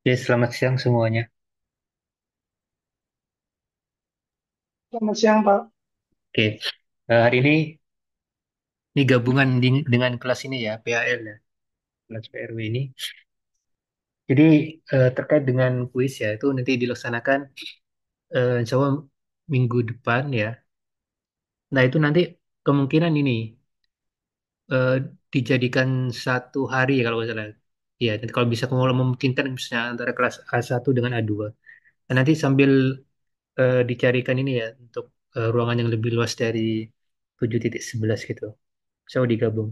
Oke, selamat siang semuanya. Selamat siang, Pak. Oke, hari ini gabungan dengan kelas ini ya, PAL ya, kelas PRW ini. Jadi terkait dengan kuis ya, itu nanti dilaksanakan insya Allah minggu depan ya. Nah itu nanti kemungkinan ini eh, dijadikan satu hari ya kalau nggak salah. Ya, nanti kalau bisa kalau memungkinkan misalnya antara kelas A1 dengan A2. Dan nanti sambil dicarikan ini ya untuk ruangan yang lebih luas dari 7.11 gitu. Saya digabung.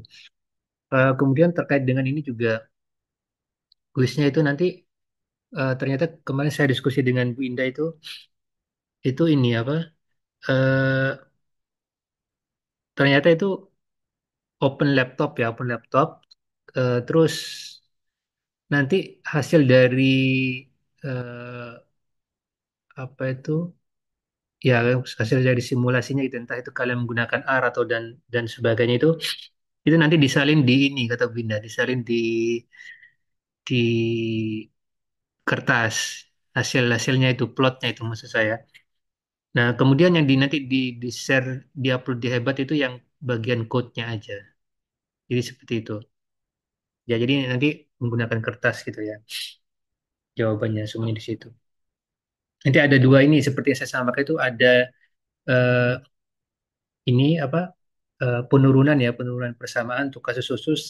Kemudian terkait dengan ini juga kuisnya itu nanti ternyata kemarin saya diskusi dengan Bu Indah itu ini apa eh, ternyata itu open laptop terus nanti hasil dari eh, apa itu ya hasil dari simulasinya itu entah itu kalian menggunakan R atau dan sebagainya itu nanti disalin di ini kata Bu Indah disalin di kertas hasilnya itu plotnya itu maksud saya. Nah, kemudian yang nanti di share, di upload di Hebat itu yang bagian code-nya aja. Jadi seperti itu. Ya, jadi nanti menggunakan kertas gitu ya. Jawabannya semuanya di situ. Nanti ada dua ini seperti yang saya sampaikan itu ada eh, ini apa penurunan persamaan untuk kasus khusus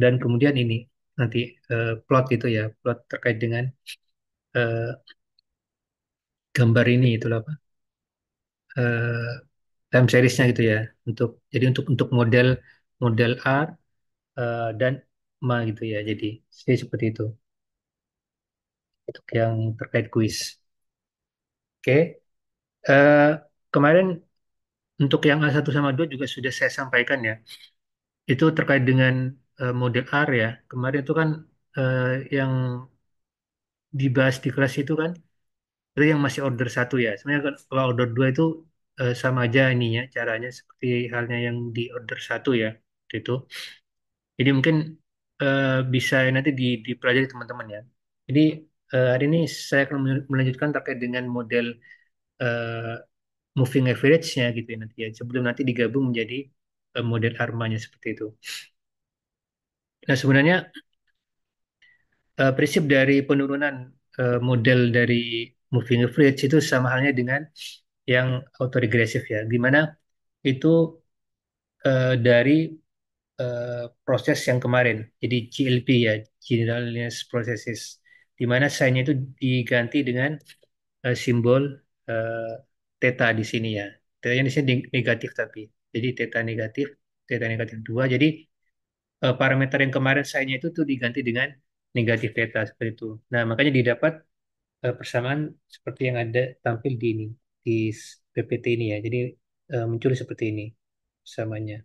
dan kemudian ini nanti plot itu ya, plot terkait dengan eh, gambar ini itulah apa eh, time seriesnya gitu ya. Untuk model model R dan Ma gitu ya. Jadi seperti itu untuk yang terkait kuis. Oke. Eh, Kemarin untuk yang A1 sama 2 juga sudah saya sampaikan ya. Itu terkait dengan model R ya. Kemarin itu kan eh, yang dibahas di kelas itu yang masih order satu ya. Sebenarnya kalau order 2 itu sama aja ininya caranya seperti halnya yang di order satu ya. Itu. Jadi mungkin bisa nanti dipelajari teman-teman ya. Jadi hari ini saya akan melanjutkan terkait dengan model eh, moving average-nya gitu ya nanti ya. Sebelum nanti digabung menjadi model ARMA-nya seperti itu. Nah sebenarnya prinsip dari penurunan model dari moving average itu sama halnya dengan yang autoregressive ya. Gimana itu dari proses yang kemarin. Jadi GLP ya, General Linear Processes, di mana sign-nya itu diganti dengan simbol eh, theta di sini ya. Theta di sini negatif tapi. Jadi theta negatif 2. Jadi parameter yang kemarin sign-nya itu tuh diganti dengan negatif theta seperti itu. Nah, makanya didapat persamaan seperti yang ada tampil di ini, di PPT ini ya. Jadi muncul seperti ini persamanya.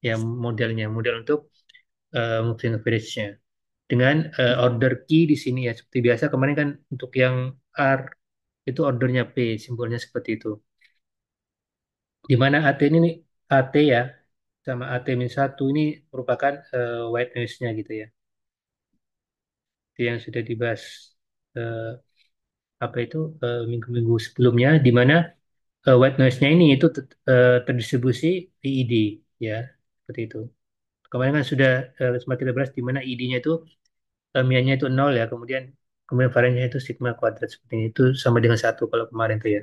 Ya model untuk moving average-nya dengan order key di sini ya seperti biasa kemarin kan untuk yang R itu ordernya P simbolnya seperti itu di mana AT ini nih, AT ya sama AT min satu ini merupakan white noise-nya gitu ya. Itu yang sudah dibahas eh, apa itu minggu-minggu sebelumnya di mana white noise-nya ini itu terdistribusi di ID ya seperti itu kemarin kan sudah sempat kita bahas di mana ID-nya itu mianya itu nol ya kemudian variannya itu sigma kuadrat seperti ini itu sama dengan satu kalau kemarin tuh ya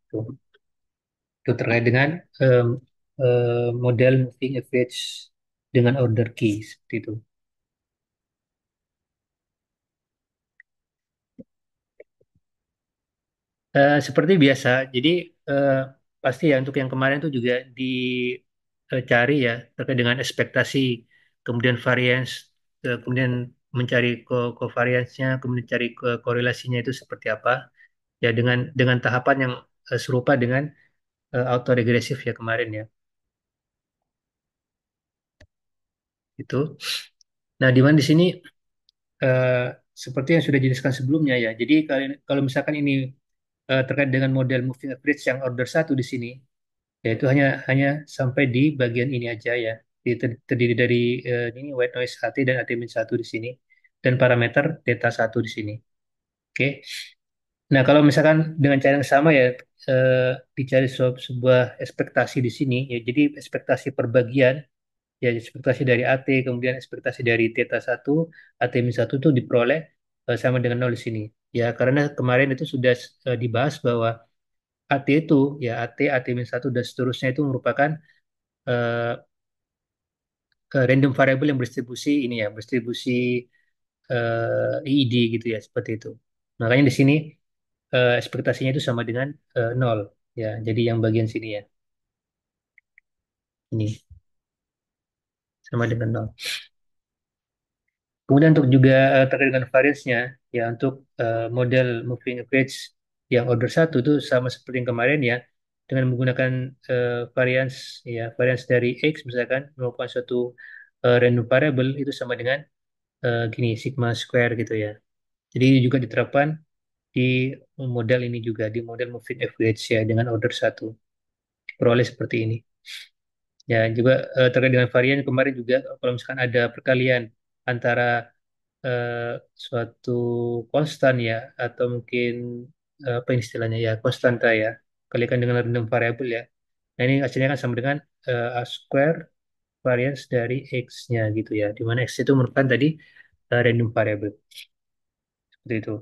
itu, itu terkait dengan em, model moving average dengan order key seperti itu. Seperti biasa jadi eh, pasti ya untuk yang kemarin itu juga dicari ya terkait dengan ekspektasi kemudian variance kemudian mencari covariance-nya kemudian cari korelasinya itu seperti apa ya dengan tahapan yang serupa dengan autoregresif ya kemarin ya itu. Nah, di mana di sini eh, seperti yang sudah dijelaskan sebelumnya ya. Jadi kalau misalkan ini terkait dengan model moving average yang order satu di sini, yaitu hanya hanya sampai di bagian ini aja ya. Terdiri dari ini white noise AT dan AT min satu di sini. dan parameter theta satu di sini. Oke. Nah, kalau misalkan dengan cara yang sama ya, eh, dicari sebuah ekspektasi di sini, ya jadi ekspektasi perbagian, ya ekspektasi dari AT, kemudian ekspektasi dari theta satu AT min satu itu diperoleh sama dengan nol di sini. Ya, karena kemarin itu sudah dibahas bahwa AT itu, ya AT min satu dan seterusnya itu merupakan eh, random variable yang berdistribusi ini ya, berdistribusi IID gitu ya, seperti itu. Makanya di sini ekspektasinya itu sama dengan nol ya. Jadi yang bagian sini ya, ini sama dengan nol. Kemudian untuk juga terkait dengan variance-nya, ya untuk model moving average yang order satu itu sama seperti yang kemarin ya, dengan menggunakan variance ya, variance dari X misalkan merupakan suatu random variable itu sama dengan gini sigma square gitu ya. Jadi juga diterapkan di model ini juga, di model moving average ya dengan order satu diperoleh seperti ini. Ya, juga terkait dengan varian kemarin juga kalau misalkan ada perkalian antara eh, suatu konstan ya atau mungkin apa ini istilahnya ya konstanta ya kalikan dengan random variable ya. Nah, ini hasilnya kan sama dengan A square variance dari X-nya gitu ya. Di mana X itu merupakan tadi random variable seperti itu.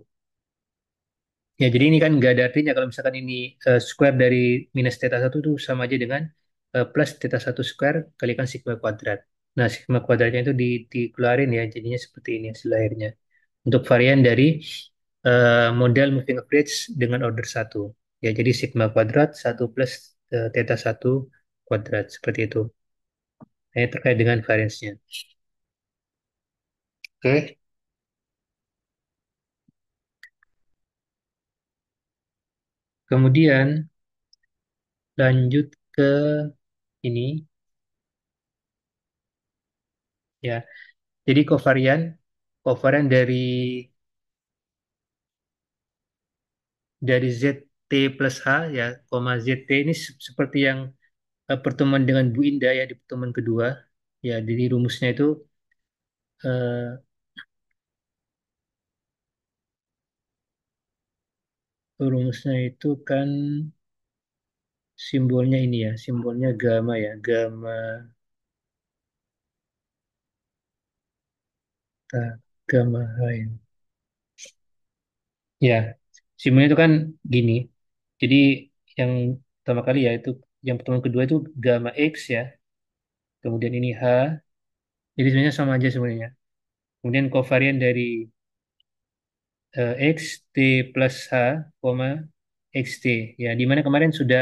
Ya, jadi ini kan nggak ada artinya kalau misalkan ini square dari minus theta satu itu sama aja dengan plus theta satu square kalikan sigma kuadrat. Nah, sigma kuadratnya itu dikeluarin ya, jadinya seperti ini hasil akhirnya. Untuk varian dari model moving average dengan order satu. Ya, jadi sigma kuadrat satu plus theta satu kuadrat, seperti itu. Nah, ini terkait dengan variance-nya. Oke, kemudian lanjut ke ini, ya. Jadi kovarian dari ZT plus H ya, koma ZT ini seperti yang pertemuan dengan Bu Indah ya di pertemuan kedua. Ya, jadi rumusnya itu eh, kan simbolnya ini ya, simbolnya gamma ya, gamma gamma H ya. Ya, simbolnya itu kan gini. Jadi yang pertama kali ya itu yang pertemuan kedua itu gamma X ya, kemudian ini H. Jadi sebenarnya sama aja sebenarnya. Kemudian kovarian dari X T plus H, koma X T. Ya, di mana kemarin sudah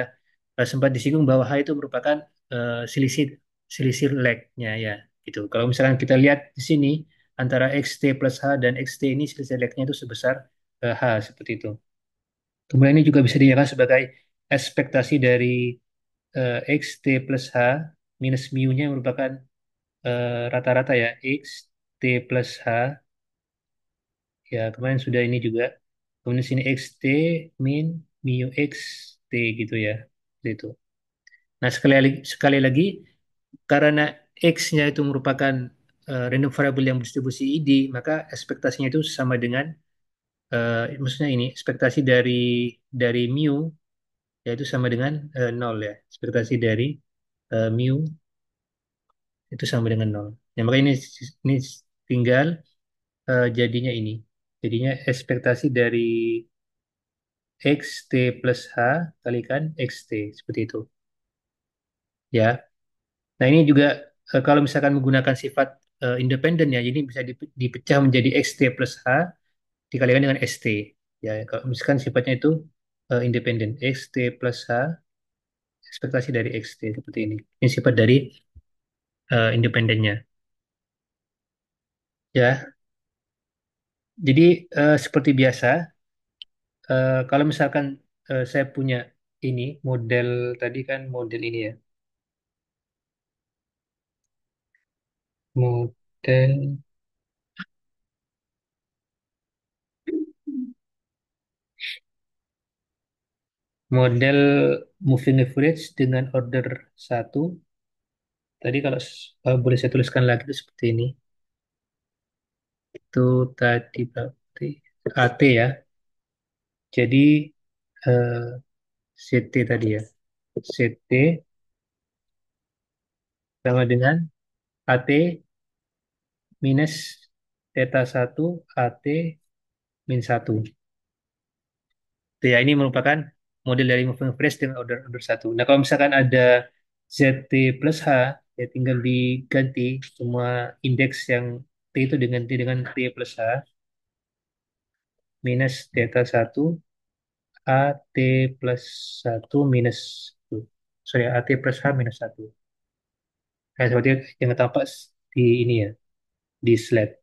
sempat disinggung bahwa H itu merupakan selisih selisih lag-nya ya, gitu. Kalau misalkan kita lihat di sini antara X T plus H dan X T ini selisih lag-nya itu sebesar H seperti itu. Kemudian ini juga bisa dinyatakan sebagai ekspektasi dari X T plus H minus mu-nya merupakan rata-rata ya X T plus H. Ya, kemarin sudah ini juga. Kemudian sini XT min mu XT gitu ya. Seperti itu. Nah, sekali lagi karena X-nya itu merupakan random variable yang berdistribusi ID, maka ekspektasinya itu sama dengan maksudnya ini ekspektasi dari mu yaitu sama dengan nol ya. Ekspektasi dari mu itu sama dengan nol. Ya, maka ini tinggal jadinya ini. Jadinya ekspektasi dari XT plus H kalikan XT seperti itu ya. Nah, ini juga kalau misalkan menggunakan sifat independen ya, jadi bisa dipecah menjadi XT plus H dikalikan dengan ST ya. Kalau misalkan sifatnya itu independen XT plus H ekspektasi dari XT seperti ini. Ini sifat dari independennya ya. Jadi seperti biasa kalau misalkan saya punya ini model tadi kan model ini ya. Model model moving average dengan order satu. Tadi kalau boleh saya tuliskan lagi itu seperti ini. Itu tadi berarti AT ya. Jadi eh, CT tadi ya. CT sama dengan AT minus theta satu AT min satu. Itu ya, ini merupakan model dari moving average dengan order satu. Nah, kalau misalkan ada ZT plus H, ya tinggal diganti semua indeks yang T itu diganti dengan T plus H minus theta satu AT plus satu minus 1. Sorry, AT plus H minus satu. Nah, seperti yang tampak di ini ya, di slide.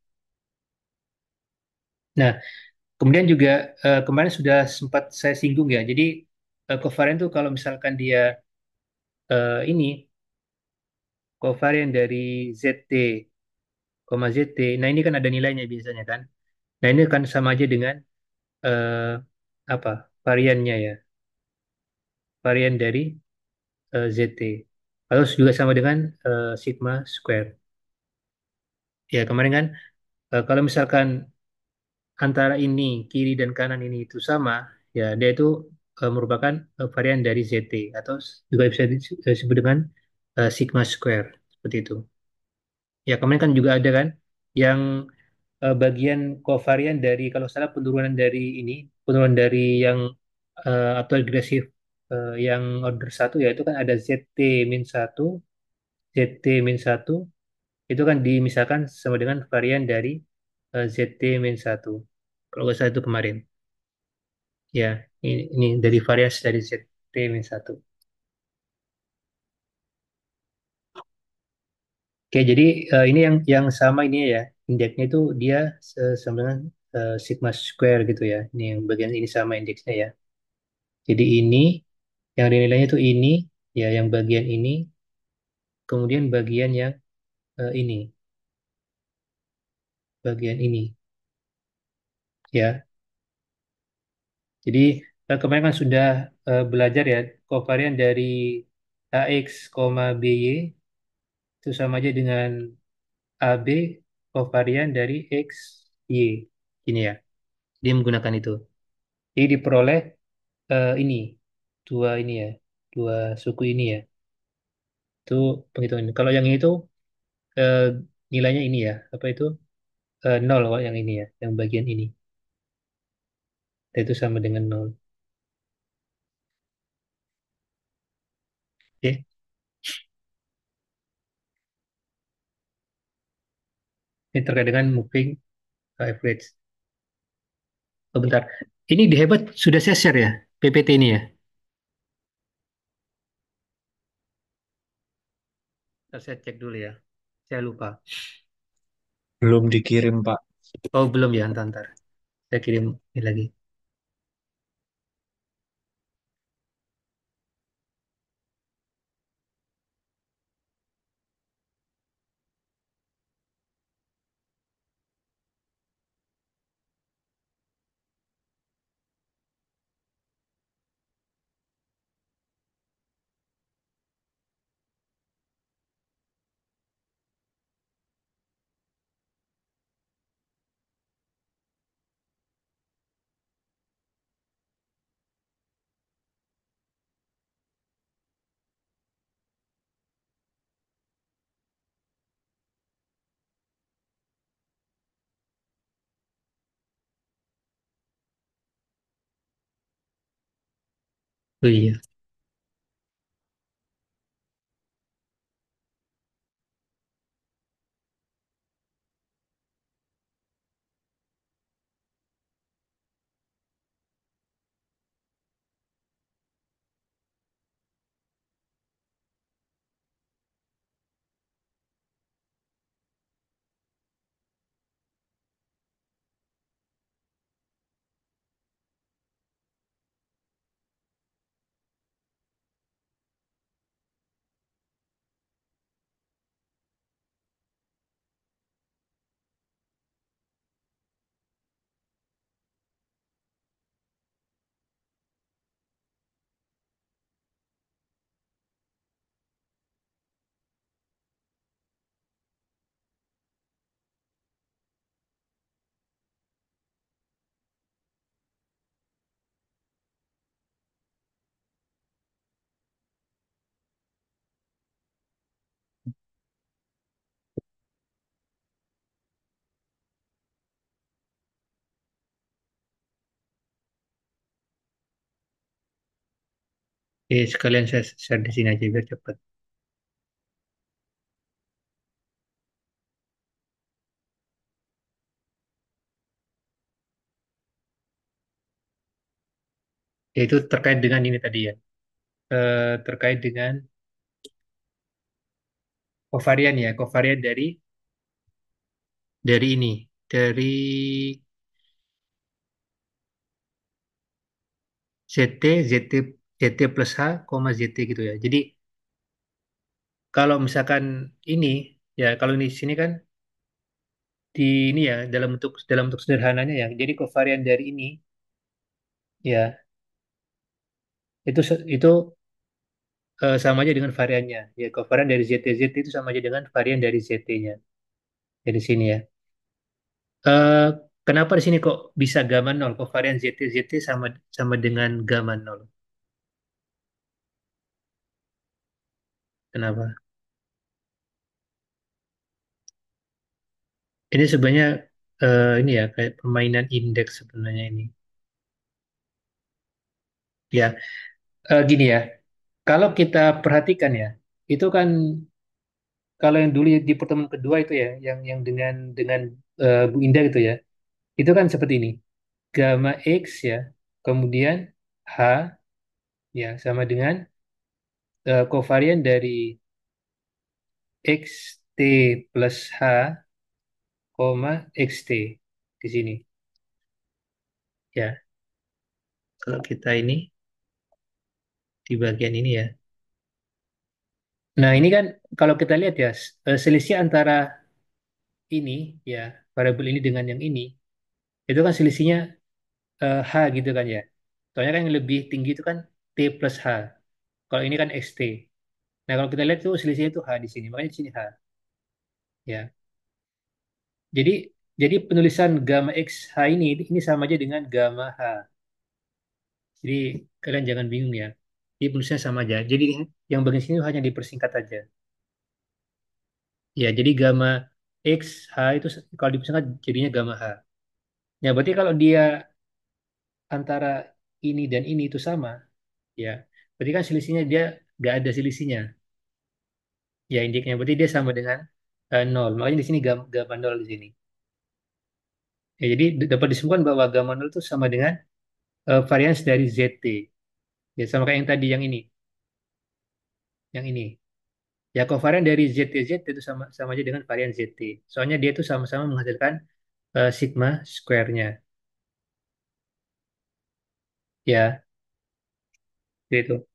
Nah, kemudian juga kemarin sudah sempat saya singgung ya. Jadi covariant itu kalau misalkan dia ini covariant dari ZT, ZT. Nah, ini kan ada nilainya biasanya kan. Nah, ini kan sama aja dengan eh, apa? Variannya ya. Varian dari ZT. Lalu juga sama dengan sigma square. Ya, kemarin kan kalau misalkan antara ini kiri dan kanan ini itu sama, ya dia itu merupakan varian dari ZT atau juga bisa disebut dengan sigma square seperti itu. Ya kemarin kan juga ada kan yang bagian kovarian dari kalau salah penurunan dari yang atau agresif yang order satu ya itu kan ada ZT min satu, ZT min satu itu kan dimisalkan sama dengan varian dari ZT min satu. Kalau nggak salah itu kemarin. Ya, ini dari variasi dari ZT min satu. Oke, jadi ini yang sama ini ya, indeksnya itu dia sama dengan sigma square gitu ya. Ini yang bagian ini sama indeksnya ya. Jadi ini yang nilainya itu ini, ya yang bagian ini, kemudian bagian yang ini, bagian ini, ya. Jadi kemarin kan sudah belajar ya kovarian dari AX, BY itu sama aja dengan AB kovarian dari X, Y. Ini ya, dia menggunakan itu. Jadi diperoleh ini, dua ini ya, dua suku ini ya. Itu penghitungan. Kalau yang ini tuh eh, nilainya ini ya, apa itu? Nol kalau yang ini ya, yang bagian ini. Dan itu sama dengan nol. Oke, ini terkait dengan moving average. Oh, bentar. Ini di Hebat sudah saya share ya, PPT ini ya. Ntar saya cek dulu ya. Saya lupa. Belum dikirim, Pak. Oh, belum ya, ntar. Saya kirim ini lagi. Oh iya. Sekalian saya share di sini aja biar cepat. Yaitu terkait dengan ini tadi ya. Terkait dengan kovarian ya, kovarian dari ini, dari ZT, ZT plus H, koma ZT gitu ya. Jadi kalau misalkan ini, ya kalau ini sini kan di ini ya dalam bentuk sederhananya ya. Jadi kovarian dari ini ya itu sama aja dengan variannya. Ya kovarian dari ZT ZT itu sama aja dengan varian dari ZT-nya. Dari sini ya. Eh, Kenapa di sini kok bisa gamma nol? Kovarian ZT ZT sama sama dengan gamma nol. Kenapa? Ini sebenarnya ini ya kayak permainan indeks sebenarnya ini. Ya, gini ya. Kalau kita perhatikan ya, itu kan kalau yang dulu di pertemuan kedua itu ya, yang dengan Bu Indah itu ya, itu kan seperti ini. Gamma X ya, kemudian H ya sama dengan kovarian dari XT plus H, koma XT di sini. Ya, kalau kita ini di bagian ini ya. Nah, ini kan kalau kita lihat ya, selisih antara ini ya, variabel ini dengan yang ini, itu kan selisihnya H gitu kan ya. Soalnya kan yang lebih tinggi itu kan T plus H. Kalau ini kan XT. Nah, kalau kita lihat tuh selisihnya itu H di sini, makanya di sini H. Ya. Jadi jadi penulisan gamma X H ini sama aja dengan gamma H. Jadi kalian jangan bingung ya. Jadi penulisannya sama aja. Jadi yang bagian sini hanya dipersingkat aja. Ya, jadi gamma X H itu kalau dipersingkat jadinya gamma H. Ya, berarti kalau dia antara ini dan ini itu sama, ya, berarti kan selisihnya dia nggak ada selisihnya. Ya, indiknya berarti dia sama dengan nol. Makanya di sini gamma nol di sini. Ya, jadi dapat disimpulkan bahwa gamma nol itu sama dengan varians dari ZT. Ya, sama kayak yang tadi yang ini. Ya, kovarian dari ZTZ itu sama sama aja dengan varian ZT. Soalnya dia itu sama-sama menghasilkan sigma square-nya. Ya, itu.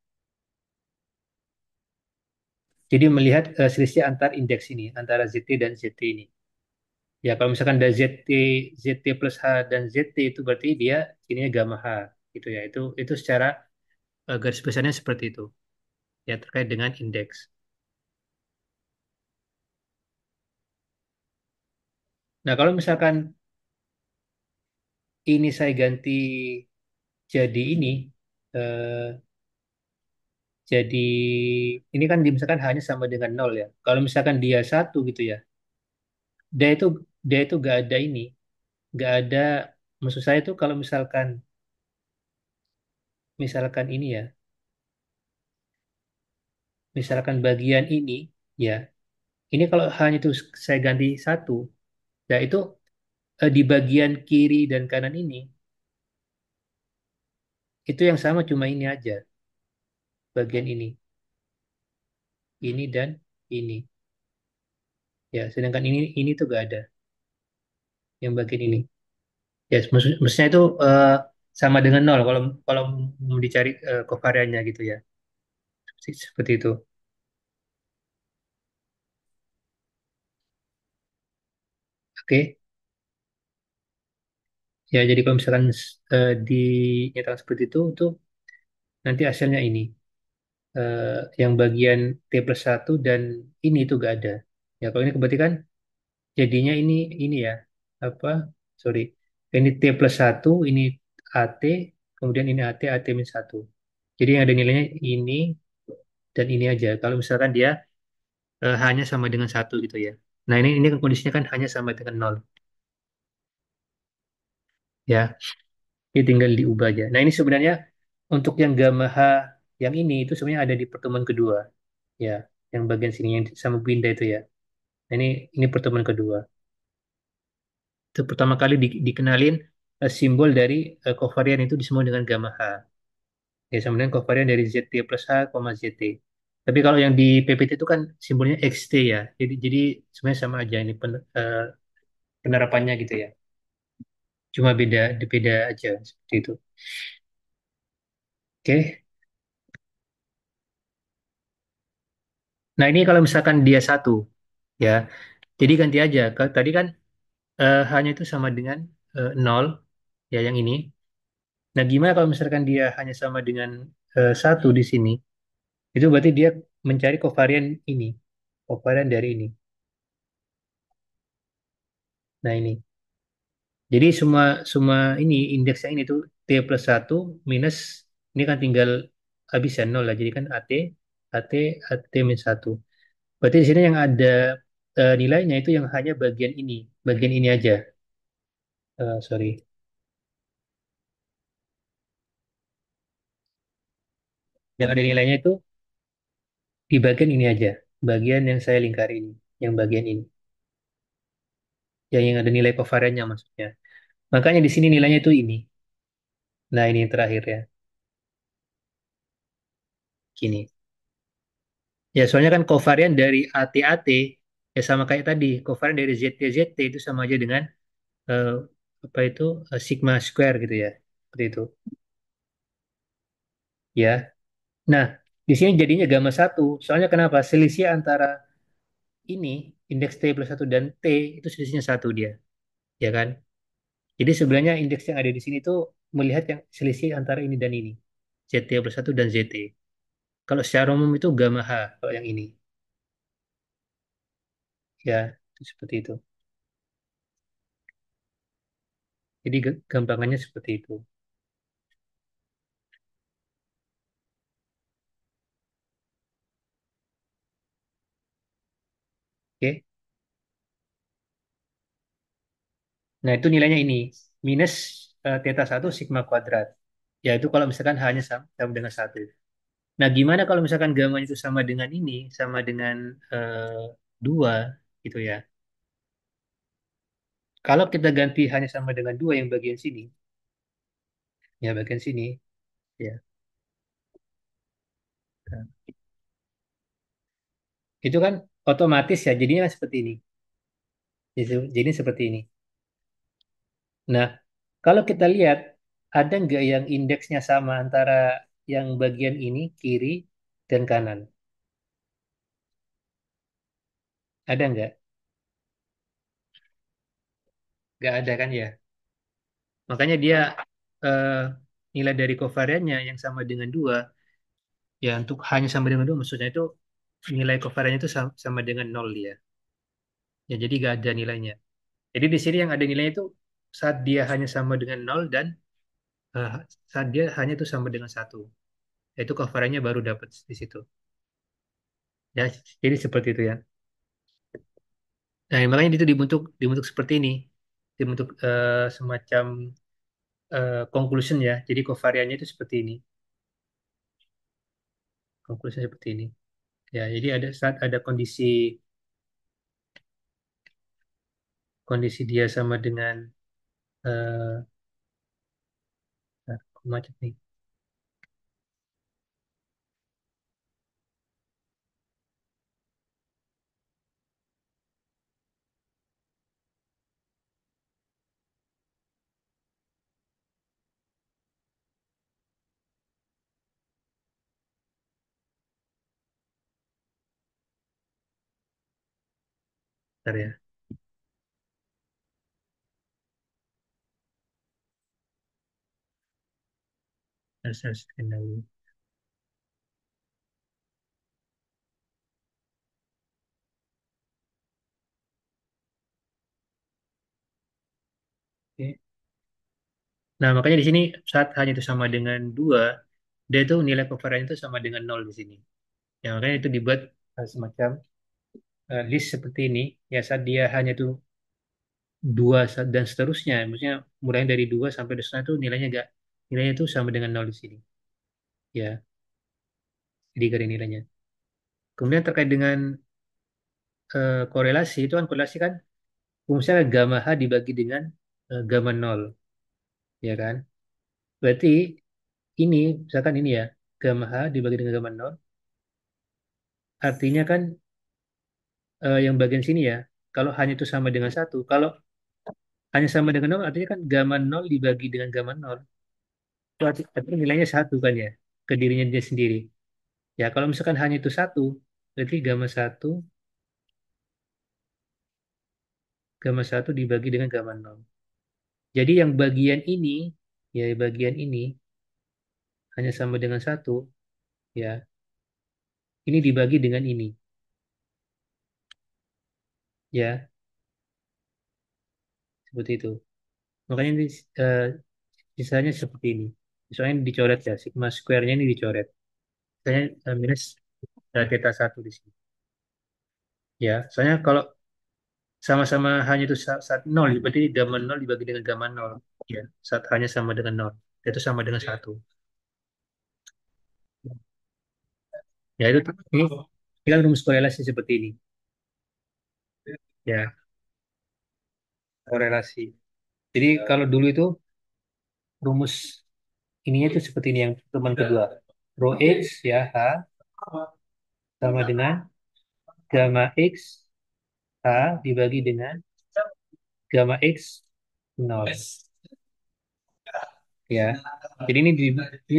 Jadi melihat selisih antar indeks ini, antara ZT dan ZT ini. Ya, kalau misalkan ada ZT plus H dan ZT itu berarti dia ininya gamma H gitu ya. Itu secara garis besarnya seperti itu. Ya, terkait dengan indeks. Nah, kalau misalkan ini saya ganti jadi ini eh, jadi ini kan misalkan hanya sama dengan nol ya. Kalau misalkan dia satu gitu ya, dia itu dia itu gak ada ini, gak ada. Maksud saya itu kalau misalkan ini ya, misalkan bagian ini ya, ini kalau hanya itu saya ganti satu, ya itu di bagian kiri dan kanan itu yang sama cuma ini aja, bagian ini dan ini. Ya, sedangkan ini tuh gak ada yang bagian ini. Ya, maksudnya itu sama dengan nol kalau kalau mau dicari kovariannya gitu ya. Seperti itu. Oke. Ya, jadi kalau misalkan dinyatakan seperti itu, tuh nanti hasilnya ini. Yang bagian T plus satu dan ini itu gak ada. Ya, kalau ini berarti kan jadinya ini ya, apa, sorry. Ini T plus satu, ini AT, kemudian ini AT minus satu. Jadi yang ada nilainya ini dan ini aja. Kalau misalkan dia hanya sama dengan satu gitu ya. Nah, ini kan kondisinya kan hanya sama dengan nol. Ya, ini tinggal diubah aja. Nah, ini sebenarnya untuk yang gamma H Yang ini itu sebenarnya ada di pertemuan kedua, ya, yang bagian sini yang sama pindah itu ya. Nah, ini pertemuan kedua. Itu pertama kali dikenalin simbol dari kovarian itu disebut dengan gamma H. Ya, sama dengan kovarian dari ZT plus H, ZT. Tapi kalau yang di PPT itu kan simbolnya XT ya. Jadi sebenarnya sama aja ini penerapannya gitu ya. Cuma beda aja seperti itu. Oke. Nah, ini kalau misalkan dia satu ya. Jadi ganti aja. Tadi kan hanya itu sama dengan 0 ya yang ini. Nah, gimana kalau misalkan dia hanya sama dengan satu di sini? Itu berarti dia mencari kovarian ini, kovarian dari ini. Nah, ini. Jadi semua semua ini indeksnya ini tuh T plus satu minus ini kan tinggal habis ya 0 lah. Jadi kan AT, AT minus satu. Berarti di sini yang ada nilainya itu yang hanya bagian ini aja. Sorry. Yang ada nilainya itu di bagian ini aja. Bagian yang saya lingkari ini, yang bagian ini. Yang ada nilai kovariannya maksudnya. Makanya di sini nilainya itu ini. Nah, ini yang terakhir ya. Gini. Ya, soalnya kan kovarian dari AT-AT ya sama kayak tadi. Kovarian dari ZT-ZT itu sama aja dengan eh, apa itu sigma square gitu ya. Seperti itu. Ya. Nah, di sini jadinya gamma satu. Soalnya kenapa? Selisih antara ini indeks T plus satu dan T itu selisihnya satu dia. Ya kan? Jadi sebenarnya indeks yang ada di sini tuh melihat yang selisih antara ini dan ini. ZT plus satu dan ZT. Kalau secara umum itu gamma H kalau yang ini. Ya, itu seperti itu. Jadi gampangannya seperti itu. Oke. Nah, itu nilainya ini. Minus theta 1 sigma kuadrat. Yaitu kalau misalkan hanya sama dengan satu. Nah, gimana kalau misalkan gamma itu sama dengan ini, sama dengan 2, gitu ya. Kalau kita ganti hanya sama dengan 2 yang bagian sini, ya bagian sini, ya. Nah, itu kan otomatis ya, jadinya kan seperti ini. Jadi seperti ini. Nah, kalau kita lihat, ada nggak yang indeksnya sama antara yang bagian ini, kiri, dan kanan? Ada nggak? Nggak ada kan ya? Makanya dia eh, nilai dari kovariannya yang sama dengan 2, ya untuk hanya sama dengan 2, maksudnya itu nilai kovariannya itu sama dengan 0 dia. Ya, jadi nggak ada nilainya. Jadi di sini yang ada nilainya itu saat dia hanya sama dengan 0 dan eh, saat dia hanya itu sama dengan satu. Itu kovariannya baru dapat di situ. Ya, jadi seperti itu ya. Nah, makanya itu dibentuk seperti ini. Dibentuk semacam conclusion ya. Jadi kovariannya itu seperti ini. Conclusion seperti ini. Ya, jadi ada saat ada kondisi kondisi dia sama dengan eh nah, kok macet nih. Bentar ya. Harus kendali. Oke. Nah, makanya di sini saat hanya itu sama dengan 2, dia itu nilai covariance itu sama dengan 0 di sini. Ya, makanya itu dibuat semacam list seperti ini. Ya, saat dia hanya itu 2 dan seterusnya. Maksudnya mulai dari 2 sampai seterusnya itu nilainya itu sama dengan 0 di sini. Ya. Jadi gak ada nilainya. Kemudian terkait dengan korelasi, itu kan korelasi kan misalnya gamma H dibagi dengan gamma nol, ya kan? Berarti ini, misalkan ini ya, gamma H dibagi dengan gamma nol, artinya kan yang bagian sini ya, kalau hanya itu sama dengan satu, kalau hanya sama dengan nol, artinya kan gamma nol dibagi dengan gamma nol, itu artinya nilainya satu kan ya, ke dirinya dia sendiri. Ya, kalau misalkan hanya itu satu, berarti gamma satu dibagi dengan gamma nol. Jadi yang bagian ini, ya bagian ini hanya sama dengan satu, ya ini dibagi dengan ini, ya seperti itu. Makanya ini eh, sisanya seperti ini. Soalnya ini dicoret ya, sigma square-nya ini dicoret. Misalnya minus theta satu di sini. Ya, soalnya kalau sama-sama hanya itu saat nol, berarti gamma nol dibagi dengan gamma nol. Ya, saat hanya sama dengan nol, itu sama dengan satu. Ya itu ini kan rumus korelasi seperti ini. Ya, korelasi. Jadi kalau dulu itu rumus ininya itu seperti ini yang teman kedua. Rho X ya H sama dengan gamma X H dibagi dengan gamma X nol. Ya. Jadi ini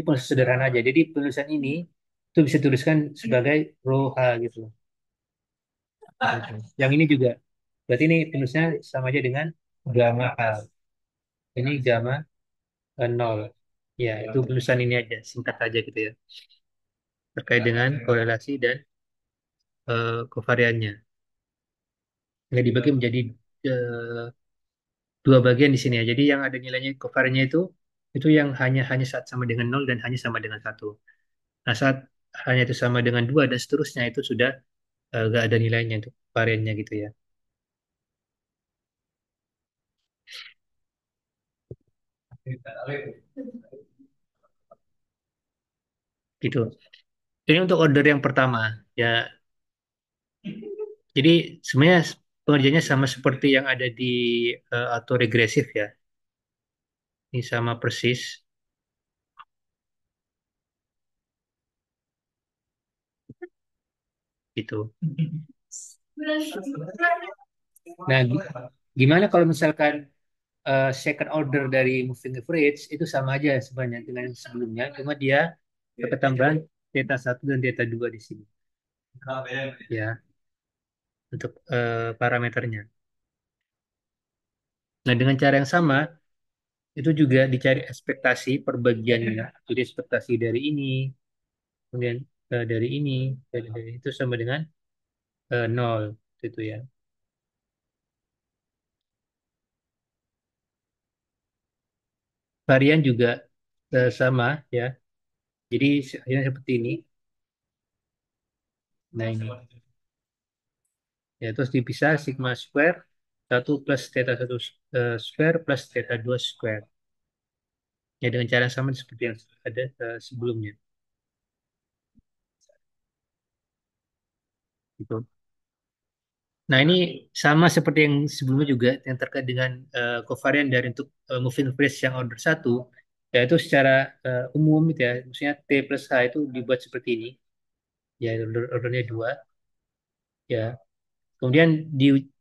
proses sederhana aja. Jadi penulisan ini itu bisa tuliskan sebagai rho H gitu. Yang ini juga. Berarti ini penulisnya sama aja dengan gamma H. Ini gamma nol. Ya, itu penulisan ini aja, singkat aja gitu ya. Terkait dengan korelasi dan kovariannya. Nggak dibagi menjadi eh, dua bagian di sini ya. Jadi yang ada nilainya kovariannya itu yang hanya saat sama dengan nol dan hanya sama dengan satu. Nah, saat hanya itu sama dengan dua dan seterusnya itu sudah nggak ada nilainya untuk variannya gitu ya. Gitu. Ini untuk order yang pertama ya. Jadi sebenarnya pengerjaannya sama seperti yang ada di autoregresif ya. Ini sama persis gitu. Nah, gimana kalau misalkan second order dari moving average itu sama aja sebenarnya dengan yang sebelumnya, cuma dia ketambahan theta satu dan theta 2 di sini. Ya, untuk parameternya. Nah, dengan cara yang sama, itu juga dicari ekspektasi perbagiannya. Jadi ekspektasi dari ini, kemudian dari ini, dari itu sama dengan nol, itu ya. Varian juga sama ya. Jadi hasilnya seperti ini. Nah ini, ya terus dipisah sigma square satu plus theta satu square plus theta 2 square. Ya dengan cara yang sama seperti yang ada sebelumnya. Gitu. Nah, ini sama seperti yang sebelumnya juga yang terkait dengan covariant dari untuk moving average yang order satu, yaitu secara umum gitu ya, maksudnya T plus H itu dibuat seperti ini, ya ordernya dua, ya. Kemudian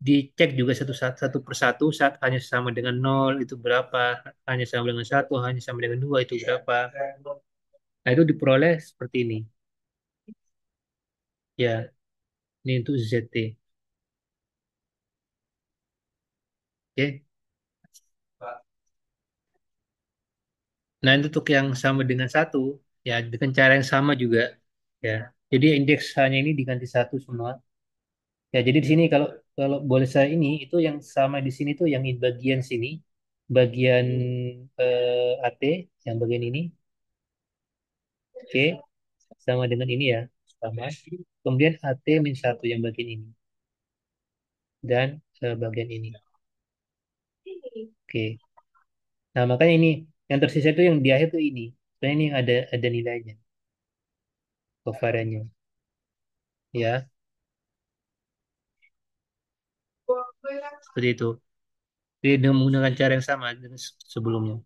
dicek juga satu persatu saat hanya sama dengan nol itu berapa, hanya sama dengan satu, hanya sama dengan dua itu berapa. Nah, itu diperoleh seperti ini, ya. Ini untuk ZT, oke. Nah, itu untuk yang sama dengan satu, ya dengan cara yang sama juga, ya. Jadi indeks hanya ini diganti satu semua. Ya, jadi di sini kalau kalau boleh saya ini itu yang sama di sini tuh yang di bagian sini, bagian AT, yang bagian ini, oke, sama dengan ini ya, sama. Kemudian AT min satu yang bagian ini dan bagian ini, oke. Nah, makanya ini yang tersisa itu yang di akhir tuh ini. Soalnya ini ada nilainya. covariannya. Ya, seperti itu. Jadi dengan menggunakan cara yang sama dengan sebelumnya.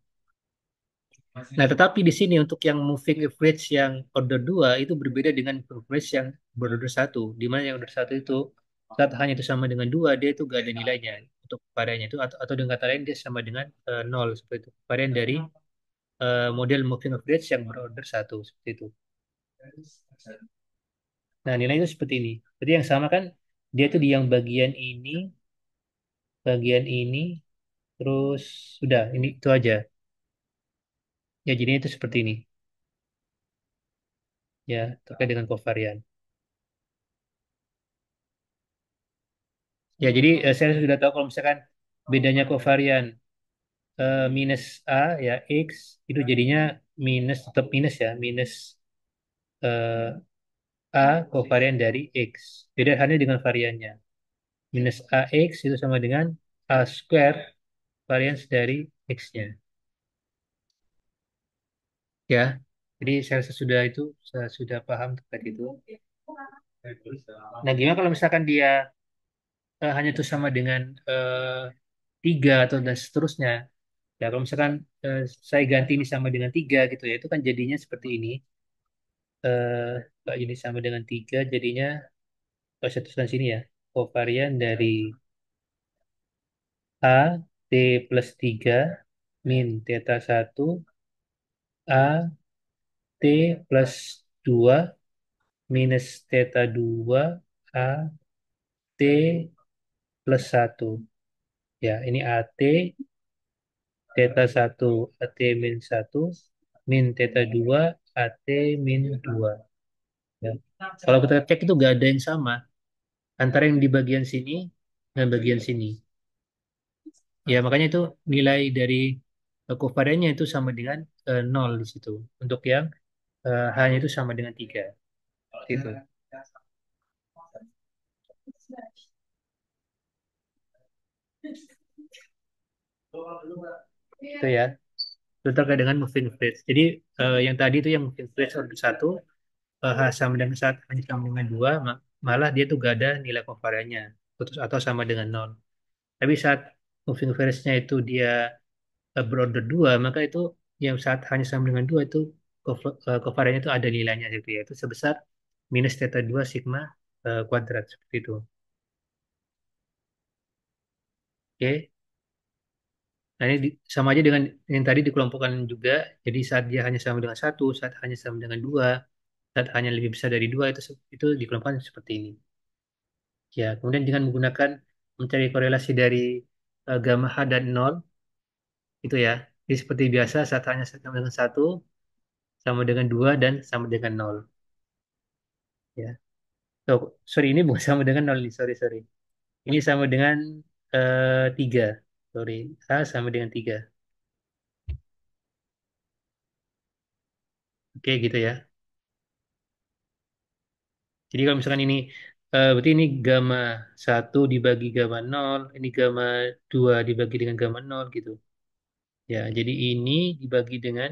Nah, tetapi di sini untuk yang moving average yang order 2 itu berbeda dengan moving average yang berorder satu. Di mana yang order satu itu saat hanya itu sama dengan 2 dia itu gak ada nilainya untuk variannya itu atau dengan kata lain dia sama dengan 0 seperti itu. Varian dari model moving average yang berorder satu seperti itu. Nah, nilainya itu seperti ini. Jadi yang sama kan dia itu di yang bagian ini, terus sudah ini itu aja. Ya, jadinya itu seperti ini. Ya, terkait dengan covarian. Ya, jadi saya sudah tahu kalau misalkan bedanya covarian minus A ya X itu jadinya minus tetap minus ya minus eh, A covarian dari X. Beda halnya dengan variannya. Minus AX itu sama dengan A square varians dari X-nya. Ya, jadi saya rasa sudah itu saya sudah paham terkait itu. Nah, gimana kalau misalkan dia hanya itu sama dengan tiga atau dan seterusnya? Ya, kalau misalkan saya ganti ini sama dengan tiga gitu ya, itu kan jadinya seperti ini. Kalau ini sama dengan tiga, jadinya kalau saya tuliskan sini ya, covarian dari A T plus 3 min theta satu A T plus 2 minus theta 2 A T plus satu. Ya, ini AT theta satu AT min satu min theta 2 AT min 2. Ya. Kalau kita cek itu nggak ada yang sama antara yang di bagian sini dan bagian sini. Ya, makanya itu nilai dari covariannya itu sama dengan 0 di situ. Untuk yang hanya itu sama dengan 3. Gitu. Itu ya. Itu terkait dengan moving average. Jadi yang tadi itu yang moving average order 1 H sama dengan saat hanya sama dengan 2 malah dia tuh gak ada nilai covariannya putus atau sama dengan 0. Tapi saat moving average-nya itu dia berorder 2 maka itu yang saat hanya sama dengan 2 itu covariannya itu ada nilainya gitu ya. Itu sebesar minus theta 2 sigma kuadrat seperti itu. Oke. Nah, ini sama aja dengan yang tadi dikelompokkan juga. Jadi saat dia hanya sama dengan satu, saat hanya sama dengan dua, saat hanya lebih besar dari dua itu dikelompokkan seperti ini. Ya, kemudian dengan menggunakan mencari korelasi dari gamma H dan nol itu ya. Jadi seperti biasa saat hanya sama dengan satu, sama dengan dua dan sama dengan nol. Ya. Oh, sorry ini bukan sama dengan nol nih, sorry sorry. Ini sama dengan tiga. Sorry, H sama dengan tiga. Oke gitu ya. Jadi kalau misalkan ini berarti ini gamma satu dibagi gamma nol, ini gamma 2 dibagi dengan gamma nol gitu. Ya, jadi ini dibagi dengan